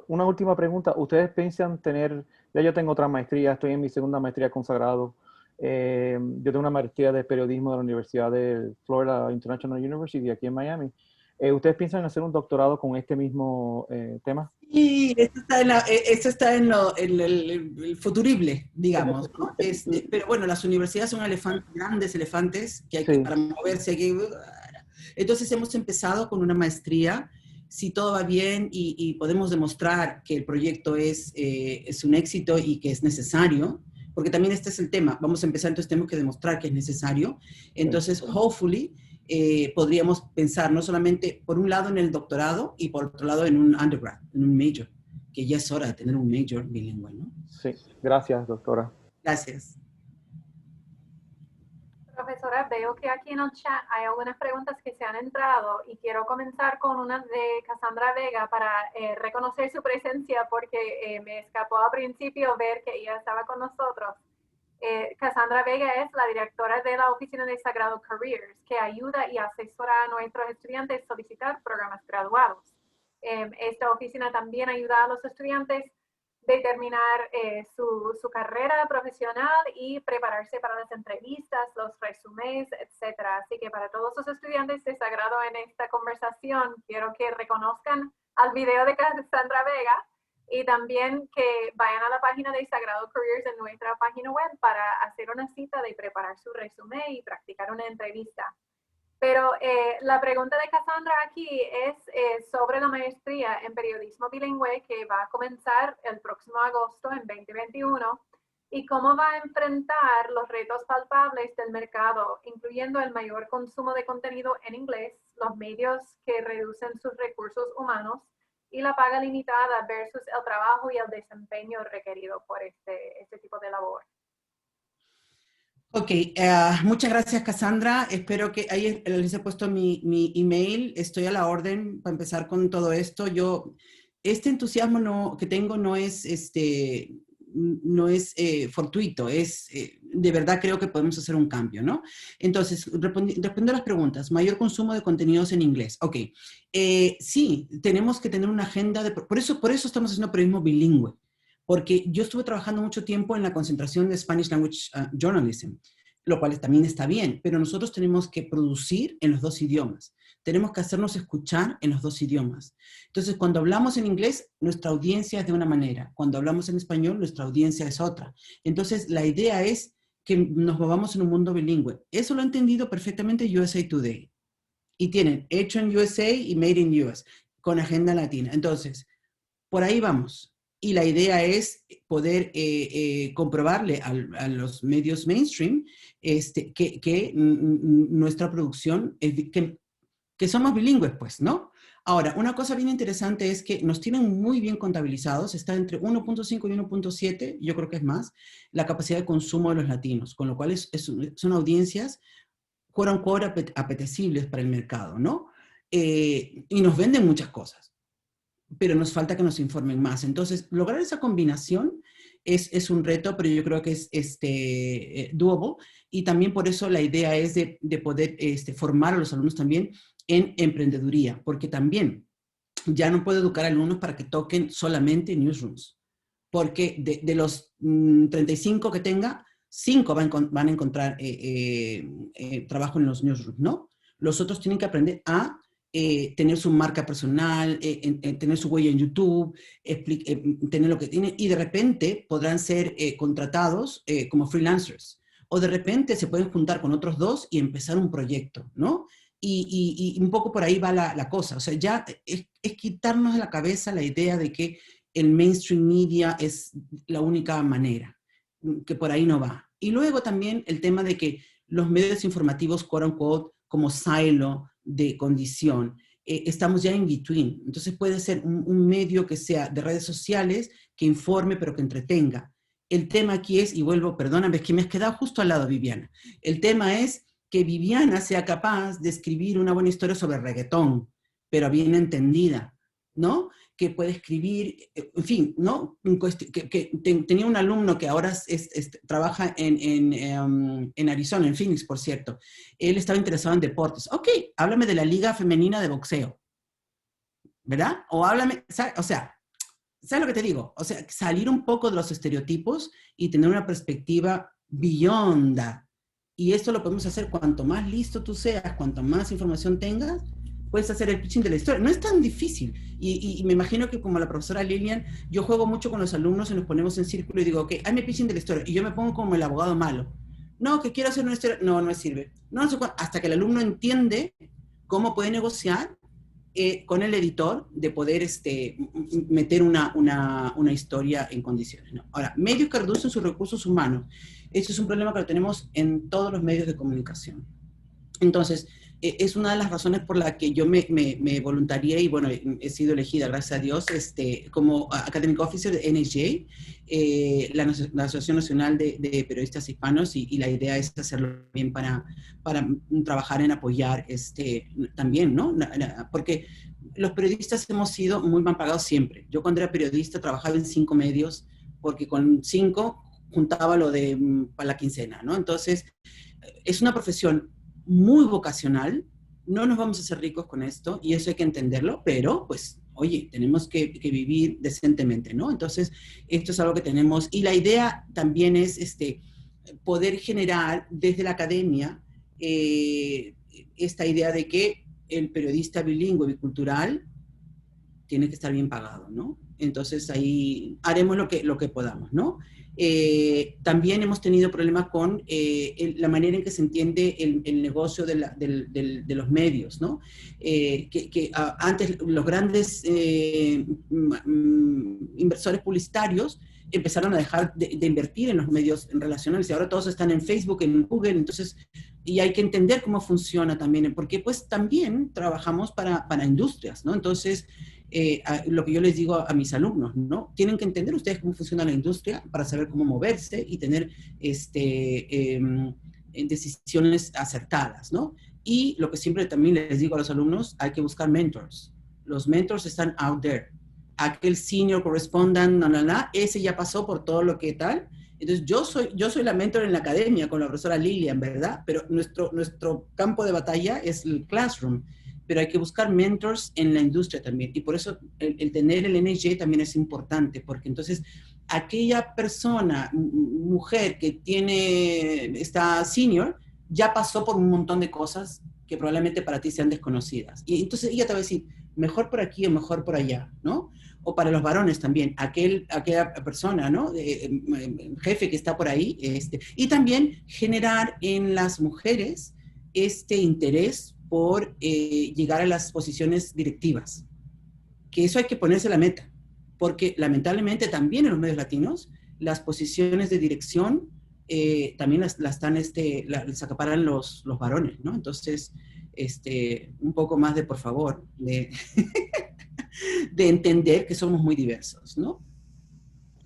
Una última pregunta. ¿Ustedes piensan tener, ya yo tengo otra maestría, estoy en mi segunda maestría consagrado, yo tengo una maestría de periodismo de la Universidad de Florida International University aquí en Miami. ¿Ustedes piensan hacer un doctorado con este mismo tema? Y esto está en el futurible, digamos, ¿no? Pero bueno, las universidades son grandes elefantes que hay que, Sí. para moverse. Entonces hemos empezado con una maestría. Si todo va bien y podemos demostrar que el proyecto es un éxito y que es necesario, porque también este es el tema, vamos a empezar, entonces tenemos que demostrar que es necesario. Entonces, hopefully, podríamos pensar no solamente por un lado en el doctorado y por otro lado en un undergrad, en un major, que ya es hora de tener un major bilingüe, ¿no? Sí, gracias, doctora. Gracias. Profesora, veo que aquí en el chat hay algunas preguntas que se han entrado y quiero comenzar con una de Cassandra Vega para reconocer su presencia porque me escapó al principio ver que ella estaba con nosotros. Cassandra Vega es la directora de la Oficina de Sagrado Careers, que ayuda y asesora a nuestros estudiantes a solicitar programas graduados. Esta oficina también ayuda a los estudiantes a determinar su carrera profesional y prepararse para las entrevistas, los resúmenes, etc. Así que para todos los estudiantes de Sagrado en esta conversación, quiero que reconozcan al video de Cassandra Vega y también que vayan a la página de Sagrado Careers en nuestra página web para hacer una cita de preparar su resumen y practicar una entrevista. Pero la pregunta de Cassandra aquí es sobre la maestría en periodismo bilingüe que va a comenzar el próximo agosto en 2021 y cómo va a enfrentar los retos palpables del mercado, incluyendo el mayor consumo de contenido en inglés, los medios que reducen sus recursos humanos y la paga limitada versus el trabajo y el desempeño requerido por este tipo de labor. Ok, muchas gracias Cassandra, espero que ahí les he puesto mi email, estoy a la orden para empezar con todo esto. Este entusiasmo que tengo no es fortuito, de verdad creo que podemos hacer un cambio, ¿no? Entonces, respondiendo a las preguntas, mayor consumo de contenidos en inglés. Ok, sí, tenemos que tener una agenda, por eso estamos haciendo periodismo bilingüe, porque yo estuve trabajando mucho tiempo en la concentración de Spanish Language Journalism, lo cual también está bien, pero nosotros tenemos que producir en los dos idiomas. Tenemos que hacernos escuchar en los dos idiomas. Entonces, cuando hablamos en inglés, nuestra audiencia es de una manera. Cuando hablamos en español, nuestra audiencia es otra. Entonces, la idea es que nos movamos en un mundo bilingüe. Eso lo ha entendido perfectamente USA Today. Y tienen hecho en USA y made in US, con agenda latina. Entonces, por ahí vamos. Y la idea es poder comprobarle a los medios mainstream que nuestra producción, que somos bilingües, pues, ¿no? Ahora, una cosa bien interesante es que nos tienen muy bien contabilizados, está entre 1.5 y 1.7, yo creo que es más, la capacidad de consumo de los latinos, con lo cual son audiencias apetecibles para el mercado, ¿no? Y nos venden muchas cosas, pero nos falta que nos informen más. Entonces, lograr esa combinación es un reto, pero yo creo que es doable, y también por eso la idea es de poder formar a los alumnos también en emprendeduría, porque también ya no puedo educar a alumnos para que toquen solamente newsrooms, porque de los 35 que tenga, 5 van a encontrar trabajo en los newsrooms, ¿no? Los otros tienen que aprender a tener su marca personal, tener su huella en YouTube, tener lo que tienen, y de repente podrán ser contratados como freelancers, o de repente se pueden juntar con otros 2 y empezar un proyecto, ¿no? Y un poco por ahí va la cosa, o sea, ya es quitarnos de la cabeza la idea de que el mainstream media es la única manera, que por ahí no va. Y luego también el tema de que los medios informativos, quote unquote, como silo de condición, estamos ya in between. Entonces puede ser un medio que sea de redes sociales, que informe pero que entretenga. El tema aquí es, y vuelvo, perdóname, es que me has quedado justo al lado, Viviana. El tema es que Viviana sea capaz de escribir una buena historia sobre reggaetón, pero bien entendida, ¿no? Que puede escribir, en fin, ¿no? Tenía un alumno que ahora trabaja en Arizona, en Phoenix, por cierto. Él estaba interesado en deportes. Ok, háblame de la liga femenina de boxeo, ¿verdad? O háblame, o sea, ¿sabes lo que te digo? O sea, salir un poco de los estereotipos y tener una perspectiva beyond that. Y esto lo podemos hacer cuanto más listo tú seas, cuanto más información tengas, puedes hacer el pitching de la historia. No es tan difícil. Y me imagino que como la profesora Lilian, yo juego mucho con los alumnos y nos ponemos en círculo y digo, ok, hazme pitching de la historia. Y yo me pongo como el abogado malo. No, que quiero hacer una historia. No, no me sirve. No, no sé cuándo. Hasta que el alumno entiende cómo puede negociar con el editor de poder meter una historia en condiciones, ¿no? Ahora, medios que reducen sus recursos humanos. Eso es un problema que lo tenemos en todos los medios de comunicación. Entonces, es una de las razones por la que yo me voluntarié y, bueno, he sido elegida, gracias a Dios, como Academic Officer de NHJ, la Asociación Nacional de Periodistas Hispanos, y la idea es hacerlo bien para trabajar en apoyar también, ¿no? Porque los periodistas hemos sido muy mal pagados siempre. Yo cuando era periodista trabajaba en 5 medios, porque con 5 juntaba lo de para la quincena, ¿no? Entonces, es una profesión muy vocacional, no nos vamos a hacer ricos con esto, y eso hay que entenderlo, pero pues, oye, tenemos que vivir decentemente, ¿no? Entonces, esto es algo que tenemos, y la idea también es poder generar desde la academia esta idea de que el periodista bilingüe bicultural tiene que estar bien pagado, ¿no? Entonces ahí haremos lo que podamos, ¿no? También hemos tenido problemas con la manera en que se entiende el negocio de los medios, ¿no? Antes los grandes inversores publicitarios empezaron a dejar de invertir en los medios relacionales y ahora todos están en Facebook, en Google, entonces, y hay que entender cómo funciona también, porque pues también trabajamos para industrias, ¿no? Entonces, lo que yo les digo a mis alumnos, ¿no? Tienen que entender ustedes cómo funciona la industria para saber cómo moverse y tener decisiones acertadas, ¿no? Y lo que siempre también les digo a los alumnos, hay que buscar mentors. Los mentors están out there. Aquel senior correspondent, ese ya pasó por todo lo que tal. Entonces, yo soy la mentor en la academia con la profesora Lilian, ¿verdad? Pero nuestro campo de batalla es el classroom. Pero hay que buscar mentors en la industria también. Y por eso el tener el NHJ también es importante, porque entonces aquella persona, mujer que está senior, ya pasó por un montón de cosas que probablemente para ti sean desconocidas. Y entonces ella te va a decir, mejor por aquí o mejor por allá, ¿no? O para los varones también, aquella persona, ¿no? Jefe que está por ahí. Y también generar en las mujeres este interés por llegar a las posiciones directivas. Que eso hay que ponerse la meta, porque lamentablemente también en los medios latinos las posiciones de dirección también las acaparan los varones, ¿no? Entonces, un poco más de, por favor, de entender que somos muy diversos, ¿no?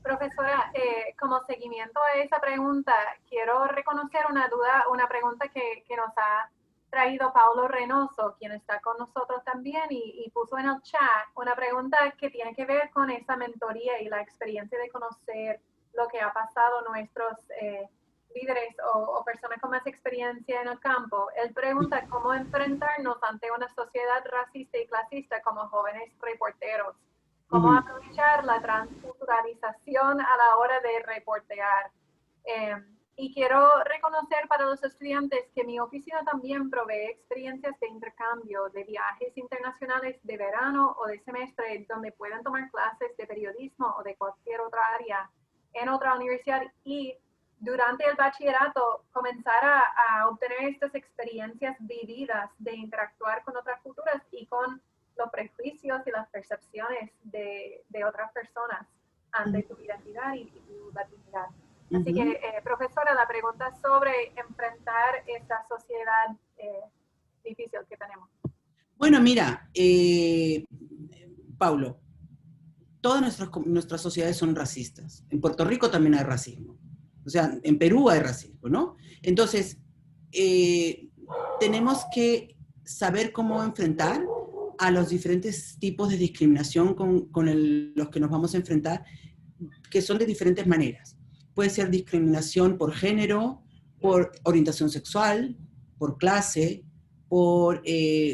Profesora, como seguimiento a esa pregunta, quiero reconocer una pregunta que nos ha traído Paulo Reynoso, quien está con nosotros también, y puso en el chat una pregunta que tiene que ver con esa mentoría y la experiencia de conocer lo que ha pasado nuestros líderes o personas con más experiencia en el campo. Él pregunta cómo enfrentarnos ante una sociedad racista y clasista como jóvenes reporteros. Cómo aprovechar la transculturalización a la hora de reportear. Y quiero reconocer para los estudiantes que mi oficina también provee experiencias de intercambio, de viajes internacionales de verano o de semestre, donde pueden tomar clases de periodismo o de cualquier otra área en otra universidad y durante el bachillerato comenzar a obtener estas experiencias vividas de interactuar con otras culturas y con los prejuicios y las percepciones de otras personas ante tu identidad y tu latinidad. Así que, profesora, la pregunta es sobre enfrentar esta sociedad difícil que tenemos. Bueno, mira, Paulo, todas nuestras sociedades son racistas. En Puerto Rico también hay racismo. O sea, en Perú hay racismo, ¿no? Entonces, tenemos que saber cómo enfrentar a los diferentes tipos de discriminación con los que nos vamos a enfrentar, que son de diferentes maneras. Puede ser discriminación por género, por orientación sexual, por clase, por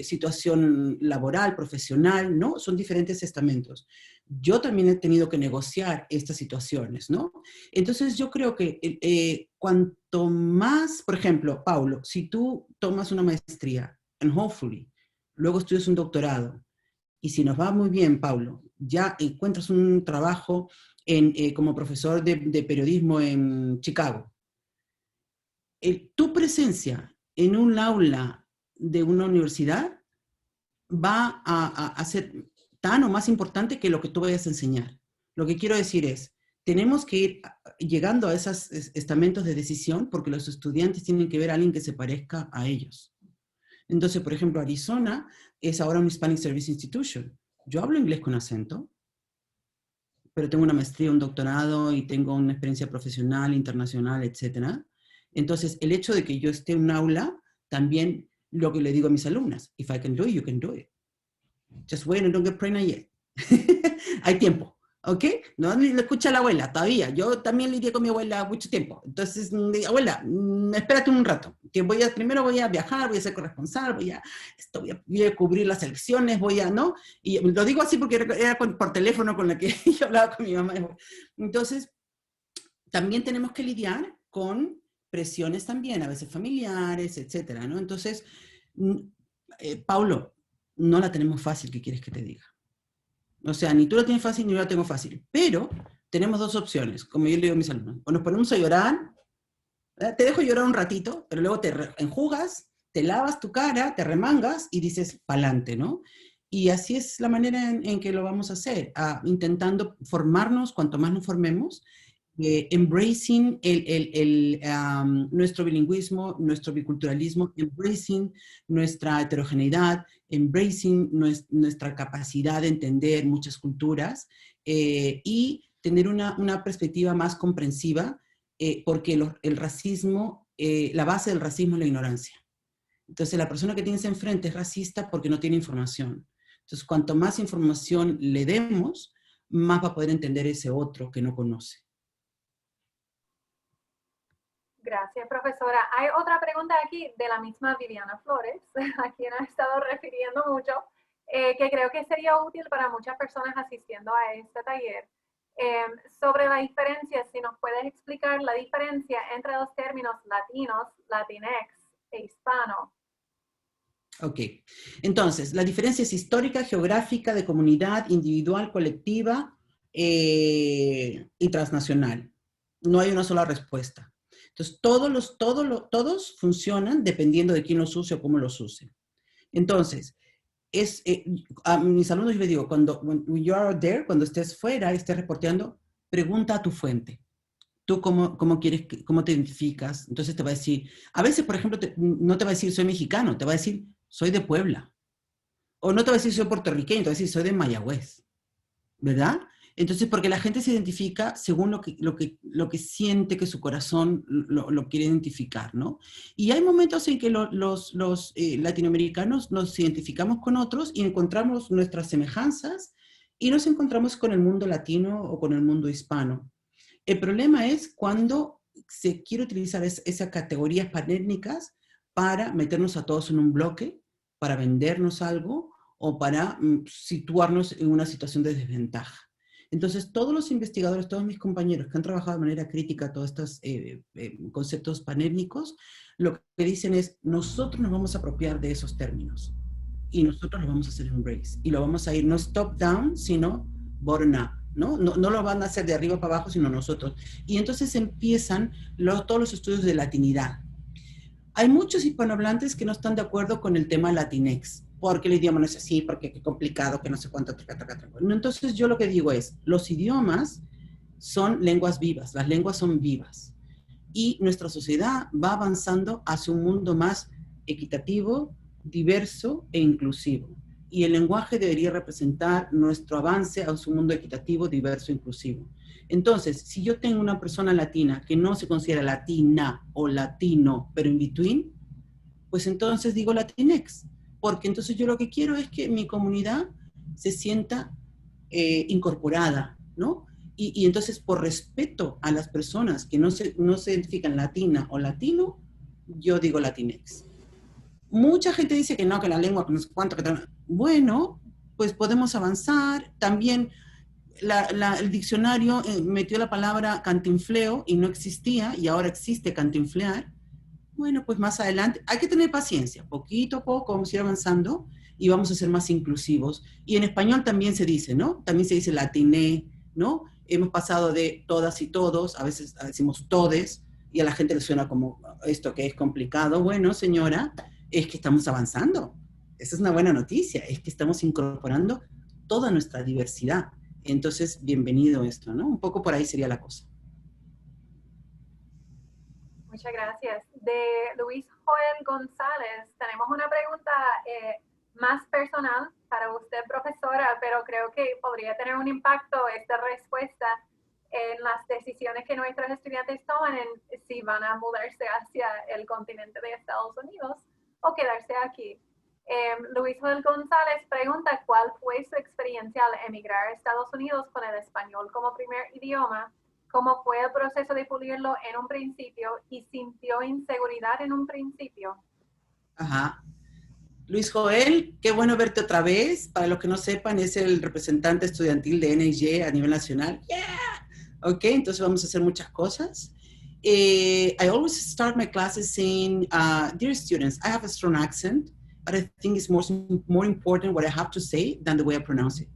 situación laboral, profesional, ¿no? Son diferentes estamentos. Yo también he tenido que negociar estas situaciones, ¿no? Entonces yo creo que cuanto más, por ejemplo, Paulo, si tú tomas una maestría en Hopefully, luego estudias un doctorado, y si nos va muy bien, Paulo, ya encuentras un trabajo como profesor de periodismo en Chicago, tu presencia en un aula de una universidad va a ser tan o más importante que lo que tú vayas a enseñar. Lo que quiero decir es, tenemos que ir llegando a esos estamentos de decisión porque los estudiantes tienen que ver a alguien que se parezca a ellos. Entonces, por ejemplo, Arizona es ahora un Hispanic Service Institution. Yo hablo inglés con acento, pero tengo una maestría, un doctorado y tengo una experiencia profesional, internacional, etc. Entonces, el hecho de que yo esté en un aula, también lo que le digo a mis alumnas, if I can do it, you can do it. Just wait and don't get pregnant yet. Hay tiempo, ¿ok? No le escucha a la abuela todavía. Yo también lidié con mi abuela mucho tiempo. Entonces, abuela, espérate un rato, que primero voy a viajar, voy a ser corresponsal, voy a cubrir las elecciones, ¿no? Y lo digo así porque era por teléfono con la que yo hablaba con mi mamá. Entonces, también tenemos que lidiar con presiones también, a veces familiares, etcétera, ¿no? Entonces, Paulo, no la tenemos fácil, ¿qué quieres que te diga? O sea, ni tú la tienes fácil, ni yo la tengo fácil. Pero tenemos dos opciones, como yo le digo a mis alumnos. O nos ponemos a llorar, te dejo llorar un ratito, pero luego te enjugas, te lavas tu cara, te remangas y dices, pa'lante, ¿no? Y así es la manera en que lo vamos a hacer, intentando formarnos, cuanto más nos formemos, embracing nuestro bilingüismo, nuestro biculturalismo, embracing nuestra heterogeneidad, embracing nuestra capacidad de entender muchas culturas y tener una perspectiva más comprensiva, porque el racismo, la base del racismo es la ignorancia. Entonces la persona que tienes enfrente es racista porque no tiene información. Entonces cuanto más información le demos, más va a poder entender ese otro que no conoce. Gracias, profesora. Hay otra pregunta aquí de la misma Viviana Flores, a quien ha estado refiriendo mucho, que creo que sería útil para muchas personas asistiendo a este taller. Sobre la diferencia, si nos puedes explicar la diferencia entre los términos latinos, latinex e hispano. Ok. Entonces, la diferencia es histórica, geográfica, de comunidad, individual, colectiva y transnacional. No hay una sola respuesta. Entonces, todos funcionan dependiendo de quién los use o cómo los use. Entonces, a mis alumnos yo les digo, when you are there, cuando estés fuera, estés reporteando, pregunta a tu fuente. ¿Tú cómo te identificas? Entonces te va a decir, a veces, por ejemplo, no te va a decir soy mexicano, te va a decir soy de Puebla. O no te va a decir soy puertorriqueño, te va a decir soy de Mayagüez. ¿Verdad? Entonces, porque la gente se identifica según lo que siente que su corazón lo quiere identificar, ¿no? Y hay momentos en que los latinoamericanos nos identificamos con otros y encontramos nuestras semejanzas y nos encontramos con el mundo latino o con el mundo hispano. El problema es cuando se quiere utilizar esas categorías panétnicas para meternos a todos en un bloque, para vendernos algo o para situarnos en una situación de desventaja. Entonces, todos los investigadores, todos mis compañeros que han trabajado de manera crítica todos estos conceptos panétnicos, lo que dicen es, nosotros nos vamos a apropiar de esos términos y nosotros lo vamos a hacer en embrace. Y lo vamos a ir no top-down, sino bottom-up. ¿No? No lo van a hacer de arriba para abajo, sino nosotros. Y entonces empiezan todos los estudios de latinidad. Hay muchos hispanohablantes que no están de acuerdo con el tema latinex, porque el idioma no es así, porque qué complicado, que no sé cuánto. Entonces yo lo que digo es, los idiomas son lenguas vivas, las lenguas son vivas. Y nuestra sociedad va avanzando hacia un mundo más equitativo, diverso e inclusivo. Y el lenguaje debería representar nuestro avance hacia un mundo equitativo, diverso e inclusivo. Entonces, si yo tengo una persona latina que no se considera latina o latino, pero in between, pues entonces digo Latinx, porque entonces yo lo que quiero es que mi comunidad se sienta incorporada, ¿no? Y entonces, por respeto a las personas que no se identifican latina o latino, yo digo Latinx. Mucha gente dice que no, que la lengua, que no sé cuánto, que tal. Bueno, pues podemos avanzar. También el diccionario metió la palabra cantinfleo y no existía, y ahora existe cantinflear. Bueno, pues más adelante, hay que tener paciencia, poquito a poco vamos a ir avanzando y vamos a ser más inclusivos. Y en español también se dice, ¿no? También se dice latiné, ¿no? Hemos pasado de todas y todos, a veces decimos todes, y a la gente le suena como esto que es complicado. Bueno, señora, es que estamos avanzando. Esa es una buena noticia, es que estamos incorporando toda nuestra diversidad. Entonces, bienvenido esto, ¿no? Un poco por ahí sería la cosa. Muchas gracias. De Luis Joel González, tenemos una pregunta más personal para usted, profesora, pero creo que podría tener un impacto esta respuesta en las decisiones que nuestros estudiantes toman en si van a mudarse hacia el continente de Estados Unidos o quedarse aquí. Luis Joel González pregunta cuál fue su experiencia al emigrar a Estados Unidos con el español como primer idioma. ¿Cómo fue el proceso de pulirlo en un principio y sintió inseguridad en un principio? Ajá. Luis Joel, qué bueno verte otra vez. Para los que no sepan, es el representante estudiantil de NJ a nivel nacional. Yeah. Ok, entonces vamos a hacer muchas cosas. I always start my classes saying, dear students, I have a strong accent, but I think it's more important what I have to say than the way I pronounce it.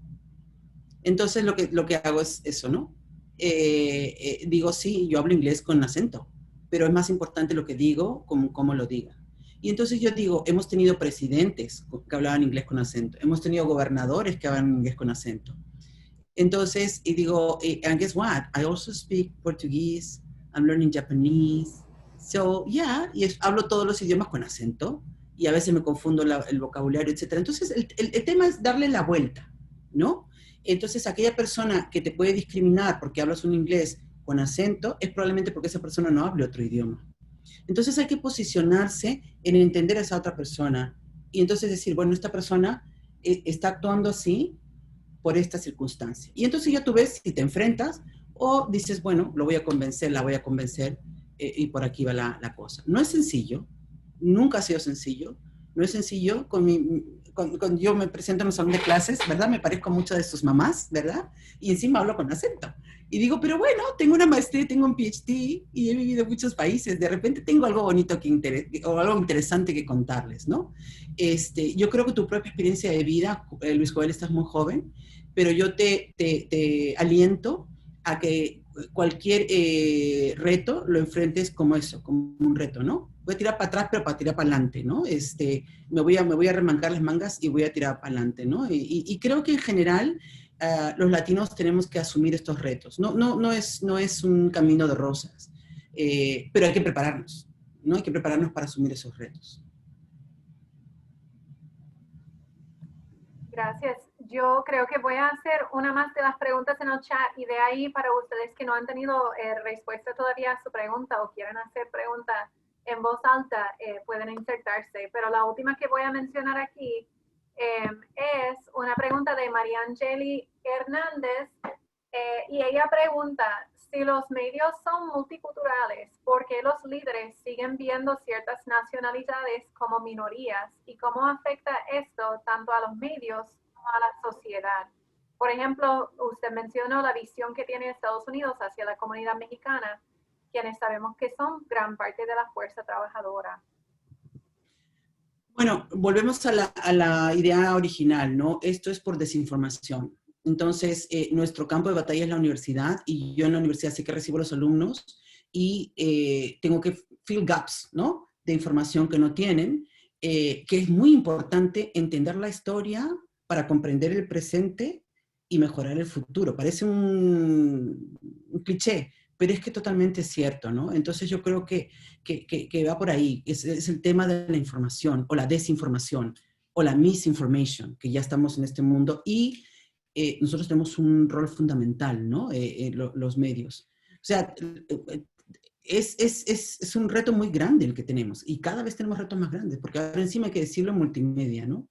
Entonces lo que hago es eso, ¿no? Digo, sí, yo hablo inglés con acento, pero es más importante lo que digo, como lo diga. Y entonces yo digo, hemos tenido presidentes que hablaban inglés con acento, hemos tenido gobernadores que hablan inglés con acento. Entonces, y digo, and guess what? I also speak Portuguese, I'm learning Japanese. So, yeah, hablo todos los idiomas con acento, y a veces me confundo el vocabulario, etc. Entonces, el tema es darle la vuelta, ¿no? Entonces, aquella persona que te puede discriminar porque hablas un inglés con acento, es probablemente porque esa persona no hable otro idioma. Entonces hay que posicionarse en entender a esa otra persona y entonces decir, bueno, esta persona está actuando así por esta circunstancia. Y entonces ya tú ves si te enfrentas o dices, bueno, lo voy a convencer, la voy a convencer y por aquí va la cosa. No es sencillo, nunca ha sido sencillo, no es sencillo. Cuando yo me presento en un salón de clases, ¿verdad? Me parezco mucho de sus mamás, ¿verdad? Y encima hablo con acento. Y digo, pero bueno, tengo una maestría, tengo un PhD y he vivido en muchos países. De repente tengo algo bonito o algo interesante que contarles, ¿no? Yo creo que tu propia experiencia de vida, Luis Joel, estás muy joven, pero yo te aliento a que cualquier reto lo enfrentes como eso, como un reto, ¿no? Voy a tirar para atrás, pero para tirar para adelante, ¿no? Me voy a remangar las mangas y voy a tirar para adelante, ¿no? Y creo que en general los latinos tenemos que asumir estos retos. No es un camino de rosas, pero hay que prepararnos, ¿no? Hay que prepararnos para asumir esos retos. Gracias. Yo creo que voy a hacer una más de las preguntas en el chat y de ahí para ustedes que no han tenido respuesta todavía a su pregunta o quieren hacer preguntas en voz alta, pueden insertarse. Pero la última que voy a mencionar aquí es una pregunta de María Angeli Hernández y ella pregunta, si los medios son multiculturales, ¿por qué los líderes siguen viendo ciertas nacionalidades como minorías? ¿Y cómo afecta esto tanto a los medios como a la sociedad? Por ejemplo, usted mencionó la visión que tiene Estados Unidos hacia la comunidad mexicana, quienes sabemos que son gran parte de la fuerza trabajadora. Bueno, volvemos a la idea original, ¿no? Esto es por desinformación. Entonces, nuestro campo de batalla es la universidad y yo en la universidad sé que recibo a los alumnos y tengo que fill gaps, ¿no? De información que no tienen, que es muy importante entender la historia para comprender el presente y mejorar el futuro. Parece un cliché, pero es que totalmente cierto, ¿no? Entonces yo creo que va por ahí, es el tema de la información, o la desinformación, o la misinformation, que ya estamos en este mundo, y nosotros tenemos un rol fundamental, ¿no? Los medios. O sea, es un reto muy grande el que tenemos, y cada vez tenemos retos más grandes, porque ahora encima hay que decirlo en multimedia, ¿no?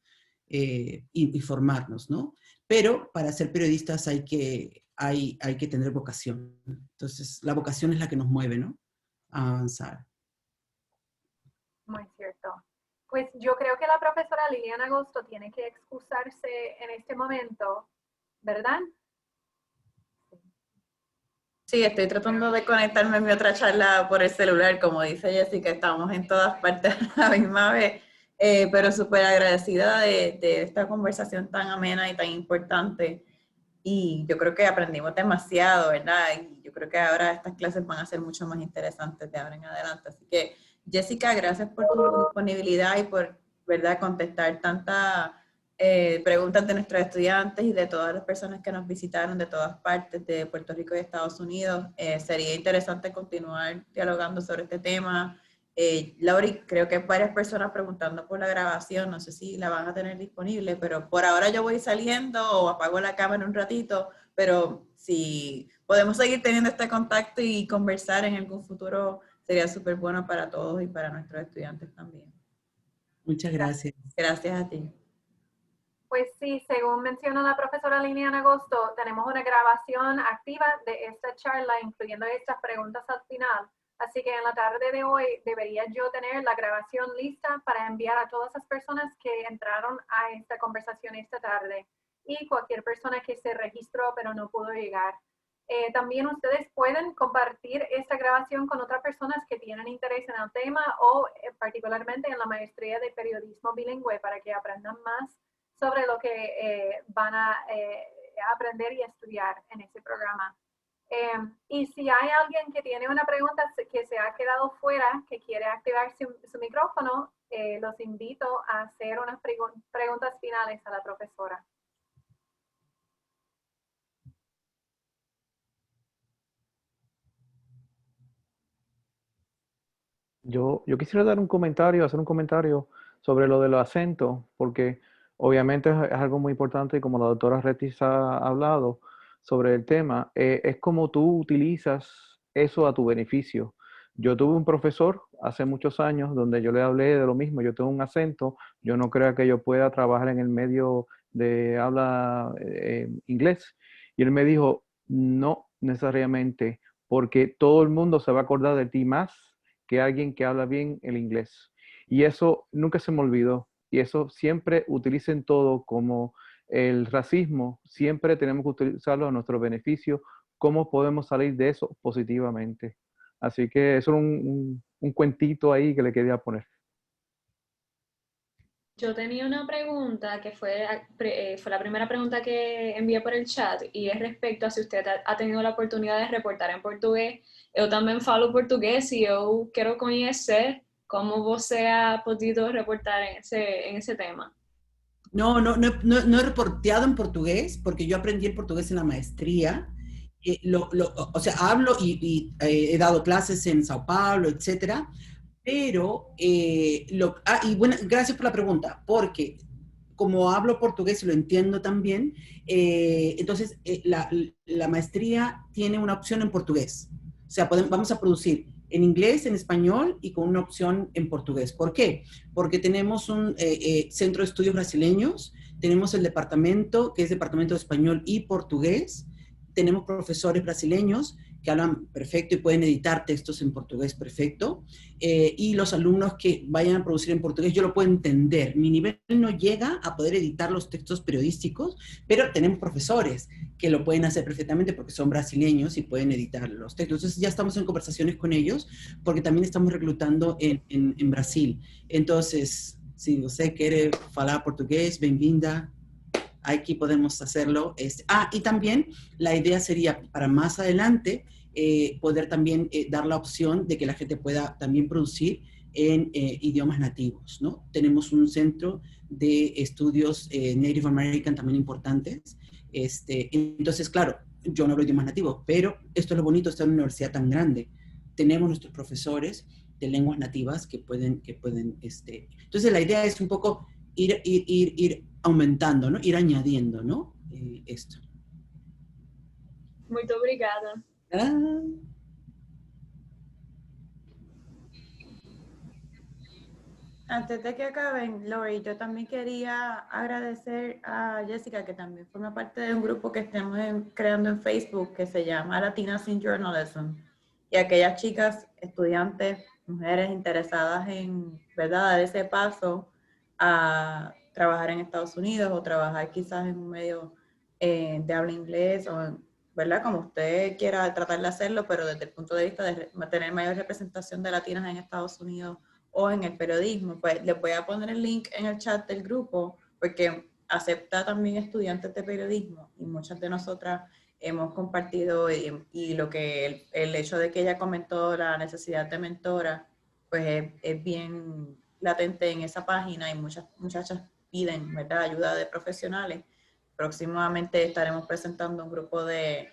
Y formarnos, ¿no? Pero para ser periodistas hay que tener vocación. Entonces, la vocación es la que nos mueve, ¿no? A avanzar. Muy cierto. Pues yo creo que la profesora Liliana Agosto tiene que excusarse en este momento, ¿verdad? Sí, estoy tratando de conectarme a mi otra charla por el celular, como dice Jessica, estamos en todas partes a la misma vez, pero súper agradecida de esta conversación tan amena y tan importante. Y yo creo que aprendimos demasiado, ¿verdad? Y yo creo que ahora estas clases van a ser mucho más interesantes de ahora en adelante. Así que, Jessica, gracias por tu disponibilidad y por, ¿verdad?, contestar tantas preguntas de nuestros estudiantes y de todas las personas que nos visitaron de todas partes de Puerto Rico y Estados Unidos. Sería interesante continuar dialogando sobre este tema. Lauri, creo que hay varias personas preguntando por la grabación, no sé si la van a tener disponible, pero por ahora yo voy saliendo o apago la cámara un ratito, pero si podemos seguir teniendo este contacto y conversar en algún futuro, sería súper bueno para todos y para nuestros estudiantes también. Muchas gracias. Gracias a ti. Pues sí, según mencionó la profesora Liliana Agosto, tenemos una grabación activa de esta charla, incluyendo estas preguntas al final. Así que en la tarde de hoy debería yo tener la grabación lista para enviar a todas las personas que entraron a esta conversación esta tarde y cualquier persona que se registró pero no pudo llegar. También ustedes pueden compartir esta grabación con otras personas que tienen interés en el tema o particularmente en la maestría de periodismo bilingüe para que aprendan más sobre lo que van a aprender y estudiar en ese programa. Y si hay alguien que tiene una pregunta que se ha quedado fuera, que quiere activar su micrófono, los invito a hacer unas preguntas finales a la profesora. Yo quisiera dar un comentario, hacer un comentario sobre lo de los acentos, porque obviamente es algo muy importante y como la doctora Retis ha hablado sobre el tema, es como tú utilizas eso a tu beneficio. Yo tuve un profesor hace muchos años donde yo le hablé de lo mismo, yo tengo un acento, yo no creo que yo pueda trabajar en el medio de habla inglés. Y él me dijo, no necesariamente, porque todo el mundo se va a acordar de ti más que alguien que habla bien el inglés. Y eso nunca se me olvidó. Y eso siempre utilicen todo como el racismo, siempre tenemos que utilizarlo a nuestro beneficio. ¿Cómo podemos salir de eso positivamente? Así que eso es un cuentito ahí que le quería poner. Yo tenía una pregunta que fue la primera pregunta que envié por el chat y es respecto a si usted ha tenido la oportunidad de reportar en portugués. Yo también falo portugués y yo quiero conocer cómo você ha podido reportar en ese tema. No he reporteado en portugués porque yo aprendí el portugués en la maestría. O sea, hablo y he dado clases en Sao Paulo, etcétera. Pero, y bueno, gracias por la pregunta, porque como hablo portugués y lo entiendo también, entonces la maestría tiene una opción en portugués. O sea, vamos a producir en inglés, en español y con una opción en portugués. ¿Por qué? Porque tenemos un centro de estudios brasileños, tenemos el departamento, que es departamento de español y portugués, tenemos profesores brasileños que hablan perfecto y pueden editar textos en portugués perfecto, y los alumnos que vayan a producir en portugués, yo lo puedo entender. Mi nivel no llega a poder editar los textos periodísticos, pero tenemos profesores que lo pueden hacer perfectamente porque son brasileños y pueden editar los textos. Entonces ya estamos en conversaciones con ellos porque también estamos reclutando en Brasil. Entonces, si usted quiere hablar portugués, bienvenida. Aquí podemos hacerlo. Y también la idea sería para más adelante poder también dar la opción de que la gente pueda también producir en idiomas nativos, ¿no? Tenemos un centro de estudios Native American también importantes. Entonces, claro, yo no hablo idiomas nativos, pero esto es lo bonito de estar en una universidad tan grande. Tenemos nuestros profesores de lenguas nativas que pueden entonces la idea es un poco ir aumentando, ¿no? Ir añadiendo, ¿no? Esto. Muito obrigada. Ah. Antes de que acaben, Lori, yo también quería agradecer a Jessica, que también forma parte de un grupo que estamos creando en Facebook que se llama Latinas in Journalism. Y aquellas chicas, estudiantes, mujeres interesadas en, ¿verdad?, dar ese paso a trabajar en Estados Unidos o trabajar quizás en un medio de habla inglés o, ¿verdad?, como usted quiera tratar de hacerlo, pero desde el punto de vista de tener mayor representación de latinas en Estados Unidos o en el periodismo. Pues les voy a poner el link en el chat del grupo porque acepta también estudiantes de periodismo y muchas de nosotras hemos compartido y lo que el hecho de que ella comentó la necesidad de mentora, pues es bien latente en esa página y muchas muchachas piden, ¿verdad?, ayuda de profesionales. Próximamente estaremos presentando un grupo de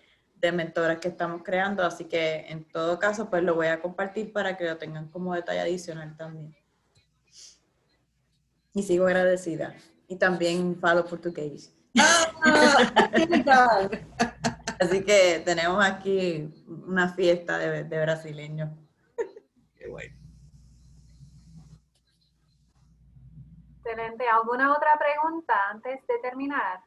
mentoras que estamos creando, así que en todo caso pues lo voy a compartir para que lo tengan como detalle adicional también. Y sigo agradecida. Y también falo portugués. Así que tenemos aquí una fiesta de brasileños. Qué bueno. Excelente. ¿Alguna otra pregunta antes de terminar?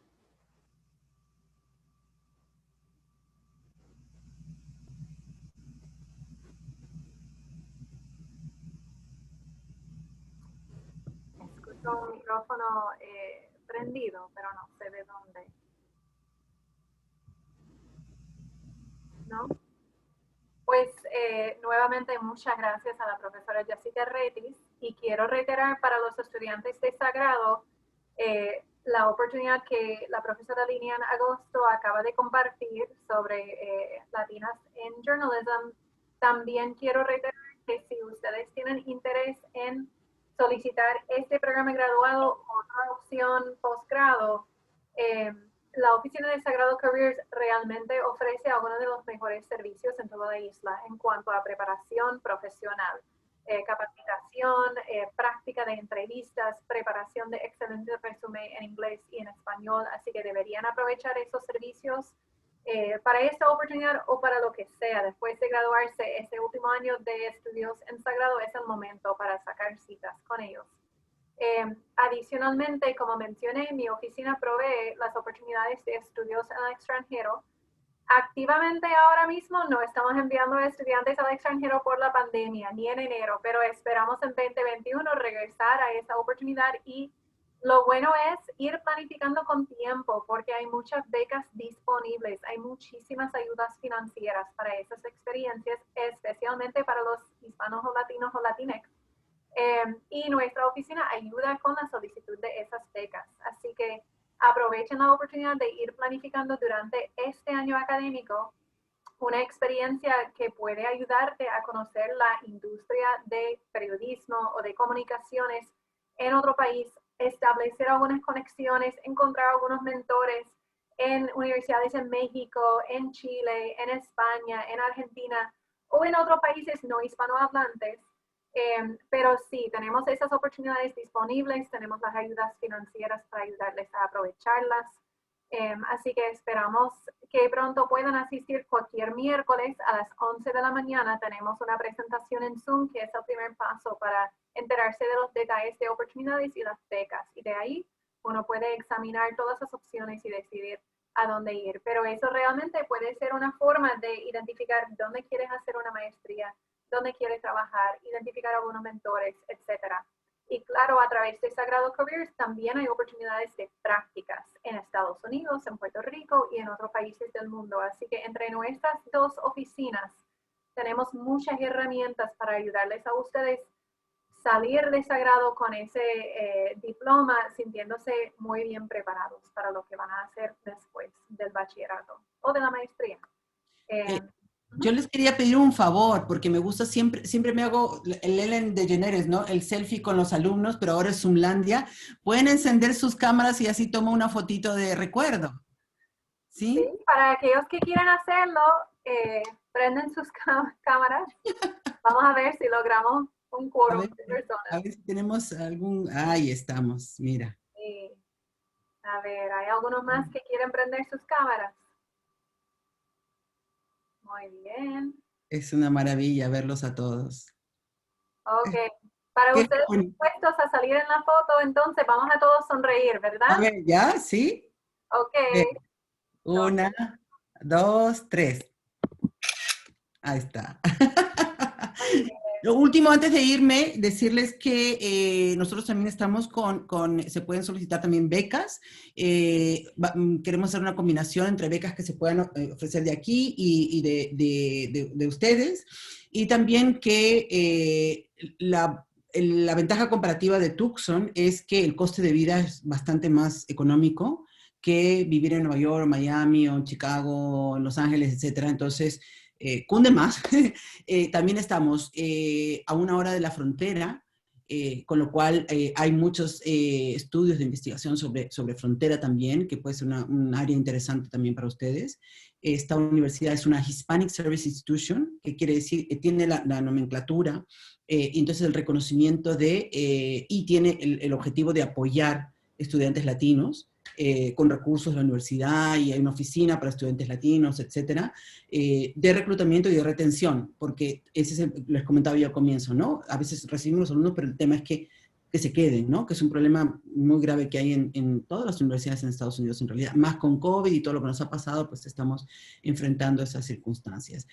Escucho un micrófono prendido, pero no sé de dónde. ¿No? Pues nuevamente muchas gracias a la profesora Jessica Retis y quiero reiterar para los estudiantes de Sagrado la oportunidad que la profesora Lilian Agosto acaba de compartir sobre Latinas in Journalism. También quiero reiterar que si ustedes tienen interés en solicitar este programa graduado o otra opción posgrado, la oficina de Sagrado Careers realmente ofrece algunos de los mejores servicios en toda la isla en cuanto a preparación profesional, capacitación, práctica de entrevistas, preparación de excelente resumen en inglés y en español, así que deberían aprovechar esos servicios para esta oportunidad o para lo que sea. Después de graduarse, ese último año de estudios en Sagrado es el momento para sacar citas con ellos. Adicionalmente, como mencioné, mi oficina provee las oportunidades de estudios en el extranjero. Activamente ahora mismo no estamos enviando estudiantes al extranjero por la pandemia, ni en enero, pero esperamos en 2021 regresar a esa oportunidad y lo bueno es ir planificando con tiempo porque hay muchas becas disponibles, hay muchísimas ayudas financieras para esas experiencias, especialmente para los hispanos o latinos o latinex. Y nuestra oficina ayuda con la solicitud de esas becas. Así que aprovechen la oportunidad de ir planificando durante este año académico una experiencia que puede ayudarte a conocer la industria de periodismo o de comunicaciones en otro país, establecer algunas conexiones, encontrar algunos mentores en universidades en México, en Chile, en España, en Argentina o en otros países no hispanohablantes. Pero sí, tenemos esas oportunidades disponibles, tenemos las ayudas financieras para ayudarles a aprovecharlas. Así que esperamos que pronto puedan asistir cualquier miércoles a las 11 de la mañana. Tenemos una presentación en Zoom que es el primer paso para enterarse de los detalles de oportunidades y las becas. Y de ahí uno puede examinar todas las opciones y decidir a dónde ir. Pero eso realmente puede ser una forma de identificar dónde quieres hacer una maestría, dónde quieres trabajar, identificar algunos mentores, etc. Y claro, a través de Sagrado Careers también hay oportunidades de prácticas en Estados Unidos, en Puerto Rico y en otros países del mundo. Así que entre nuestras dos oficinas tenemos muchas herramientas para ayudarles a ustedes salir de Sagrado con ese diploma, sintiéndose muy bien preparados para lo que van a hacer después del bachillerato o de la maestría. Yo les quería pedir un favor, porque me gusta siempre me hago el Ellen DeGeneres, ¿no? El selfie con los alumnos, pero ahora es Zoomlandia. Pueden encender sus cámaras y así tomo una fotito de recuerdo. ¿Sí? Sí, para aquellos que quieran hacerlo, prenden sus cámaras. Vamos a ver si logramos un quórum de A personas. ver si tenemos algún... Ahí estamos, mira. Sí. A ver, ¿hay algunos más que quieren prender sus cámaras? Muy bien. Es una maravilla verlos a todos. Ok. Para Qué ustedes bonito. dispuestos a salir en la foto, entonces vamos a todos sonreír, A ¿verdad? ver, ¿ya? ¿Sí? Ok. Bien. 1, 2, 3. Ahí está. Muy bien. Lo último, antes de irme, decirles que nosotros también estamos se pueden solicitar también becas. Queremos hacer una combinación entre becas que se puedan ofrecer de aquí y de ustedes. Y también que la ventaja comparativa de Tucson es que el coste de vida es bastante más económico que vivir en Nueva York, Miami, o en Chicago, en Los Ángeles, etcétera. Entonces, cunde más. También estamos a 1 hora de la frontera, con lo cual hay muchos estudios de investigación sobre frontera también, que puede ser un área interesante también para ustedes. Esta universidad es una Hispanic Service Institution, que quiere decir que tiene la nomenclatura, y entonces el reconocimiento y tiene el objetivo de apoyar estudiantes latinos, con recursos de la universidad, y hay una oficina para estudiantes latinos, etcétera, de reclutamiento y de retención, porque ese les comentaba yo al comienzo, ¿no? A veces recibimos los alumnos, pero el tema es que se queden, ¿no? Que es un problema muy grave que hay en todas las universidades en Estados Unidos, en realidad, más con COVID y todo lo que nos ha pasado, pues estamos enfrentando esas circunstancias.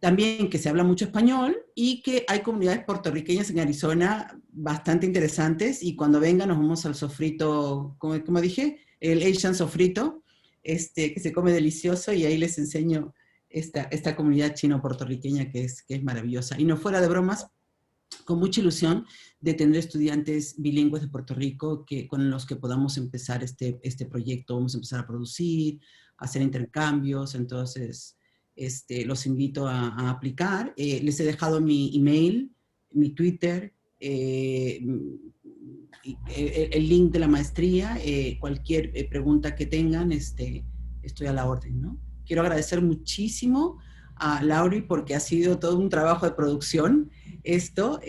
También que se habla mucho español y que hay comunidades puertorriqueñas en Arizona bastante interesantes, y cuando vengan nos vamos al sofrito, como dije, el Asian sofrito, que se come delicioso, y ahí les enseño esta comunidad chino-puertorriqueña que es maravillosa. Y no fuera de bromas, con mucha ilusión de tener estudiantes bilingües de Puerto Rico con los que podamos empezar este proyecto. Vamos a empezar a producir, a hacer intercambios, entonces los invito a aplicar. Les he dejado mi email, mi Twitter, el link de la maestría, cualquier pregunta que tengan, estoy a la orden, ¿no? Quiero agradecer muchísimo a Lauri porque ha sido todo un trabajo de producción esto,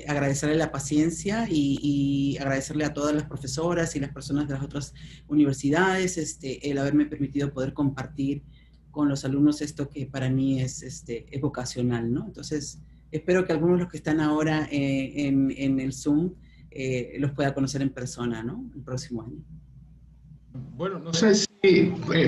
agradecerle la paciencia y agradecerle a todas las profesoras y las personas de las otras universidades, el haberme permitido poder compartir con los alumnos esto que para mí es vocacional, ¿no? Entonces, espero que algunos de los que están ahora en el Zoom los pueda conocer en persona, ¿no? El próximo año. Bueno, no sé si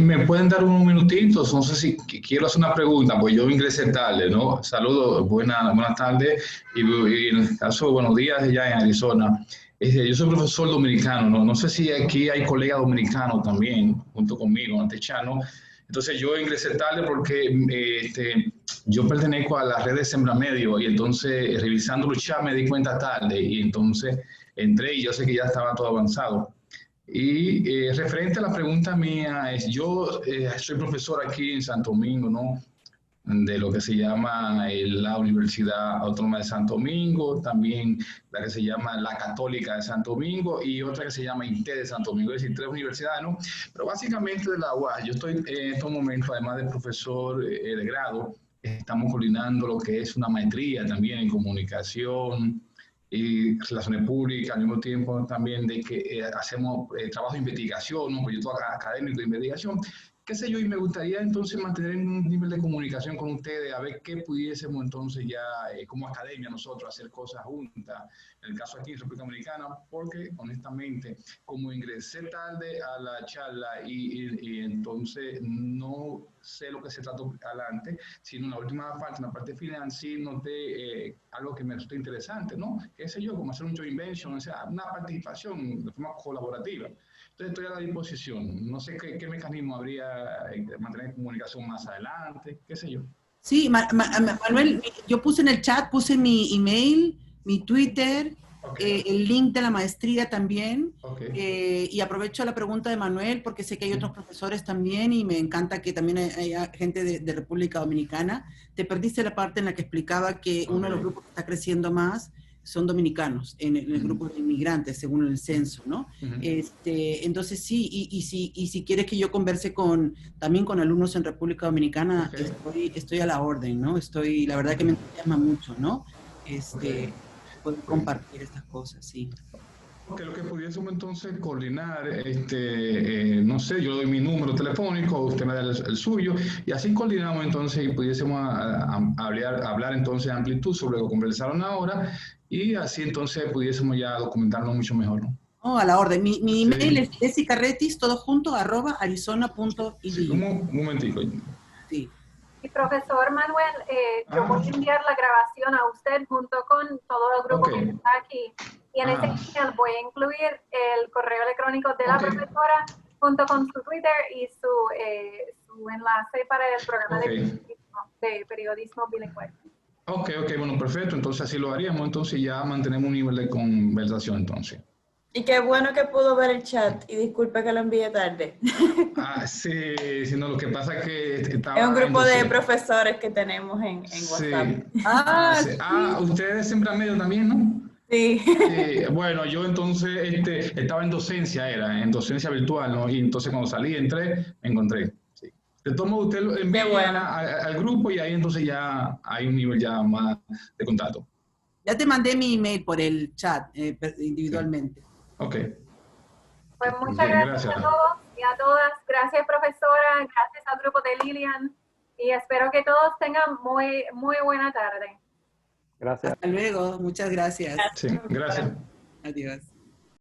me pueden dar unos minutitos, no sé si quiero hacer una pregunta, pues yo ingresé tarde, ¿no? Saludos, buenas tardes, y en el caso, buenos días allá en Arizona. Yo soy profesor dominicano, ¿no? No sé si aquí hay colegas dominicanos también, junto conmigo, antechano. Entonces yo ingresé tarde porque yo pertenezco a la red de Sembramedio, y entonces revisando el chat me di cuenta tarde, y entonces entré y yo sé que ya estaba todo avanzado. Y referente a la pregunta mía, yo soy profesor aquí en Santo Domingo, ¿no? De lo que se llama la Universidad Autónoma de Santo Domingo, también la que se llama la Católica de Santo Domingo, y otra que se llama INTE de Santo Domingo, es decir, 3 universidades, ¿no? Pero básicamente de la UAS, yo estoy en estos momentos, además de profesor de grado, estamos coordinando lo que es una maestría también en comunicación y relaciones públicas, al mismo tiempo también de que hacemos trabajo de investigación, ¿no? Proyecto académico de investigación, qué sé yo, y me gustaría entonces mantener un nivel de comunicación con ustedes, a ver qué pudiésemos entonces ya como academia nosotros hacer cosas juntas, en el caso aquí en República Dominicana, porque honestamente, como ingresé tarde a la charla y entonces no sé lo que se trató adelante, sino en la última parte, en la parte final, sí noté algo que me resultó interesante, ¿no? Qué sé yo, como hacer un joint venture, o sea, una participación de forma colaborativa. Entonces estoy a la disposición. No sé qué mecanismo habría de mantener comunicación más adelante, qué sé yo. Sí, Manuel, yo puse en el chat, puse mi email, mi Twitter, Okay. el link de la maestría también, Okay. y aprovecho la pregunta de Manuel porque sé que hay otros profesores también y me encanta que también haya gente de República Dominicana. Te perdiste la parte en la que explicaba que uno de los grupos que está creciendo más son dominicanos en el grupo de inmigrantes, según el censo, ¿no? Entonces sí, y si quieres que yo converse también con alumnos en República Dominicana, estoy a la orden, ¿no? La verdad que me entusiasma mucho, ¿no? Poder compartir estas cosas, sí. Que lo que pudiésemos entonces coordinar, no sé, yo doy mi número telefónico, usted me da el suyo, y así coordinamos entonces y pudiésemos hablar entonces a amplitud sobre lo que conversaron ahora, y así entonces pudiésemos ya documentarnos mucho mejor, ¿no? Oh, a la orden. Mi email es jessicaretis, todo junto, @arizona.edu. Sí, un momentico. Sí. Y profesor Manuel, yo voy a enviar la grabación a usted junto con todo el grupo que está aquí. Y en ese email voy a incluir el correo electrónico de la profesora junto con su Twitter y su enlace para el programa de periodismo bilingüe. Ok, bueno, perfecto. Entonces así lo haríamos. Entonces ya mantenemos un nivel de conversación entonces. Y qué bueno que pudo ver el chat, y disculpe que lo envié tarde. Sí, no, lo que pasa es que estaba... Es un grupo de profesores que tenemos en WhatsApp. Sí. Ustedes siembran medio también, ¿no? Sí. Bueno, yo entonces estaba en docencia virtual, ¿no? Y entonces cuando salí, entré, me encontré. Sí. De todos modos, usted lo envía al grupo y ahí entonces ya hay un nivel ya más de contacto. Ya te mandé mi email por el chat individualmente. Ok. Pues muchas gracias a todos y a todas. Gracias, profesora. Gracias al grupo de Lilian. Y espero que todos tengan muy, muy buena tarde. Gracias. Hasta luego. Muchas gracias. Sí, gracias. Adiós.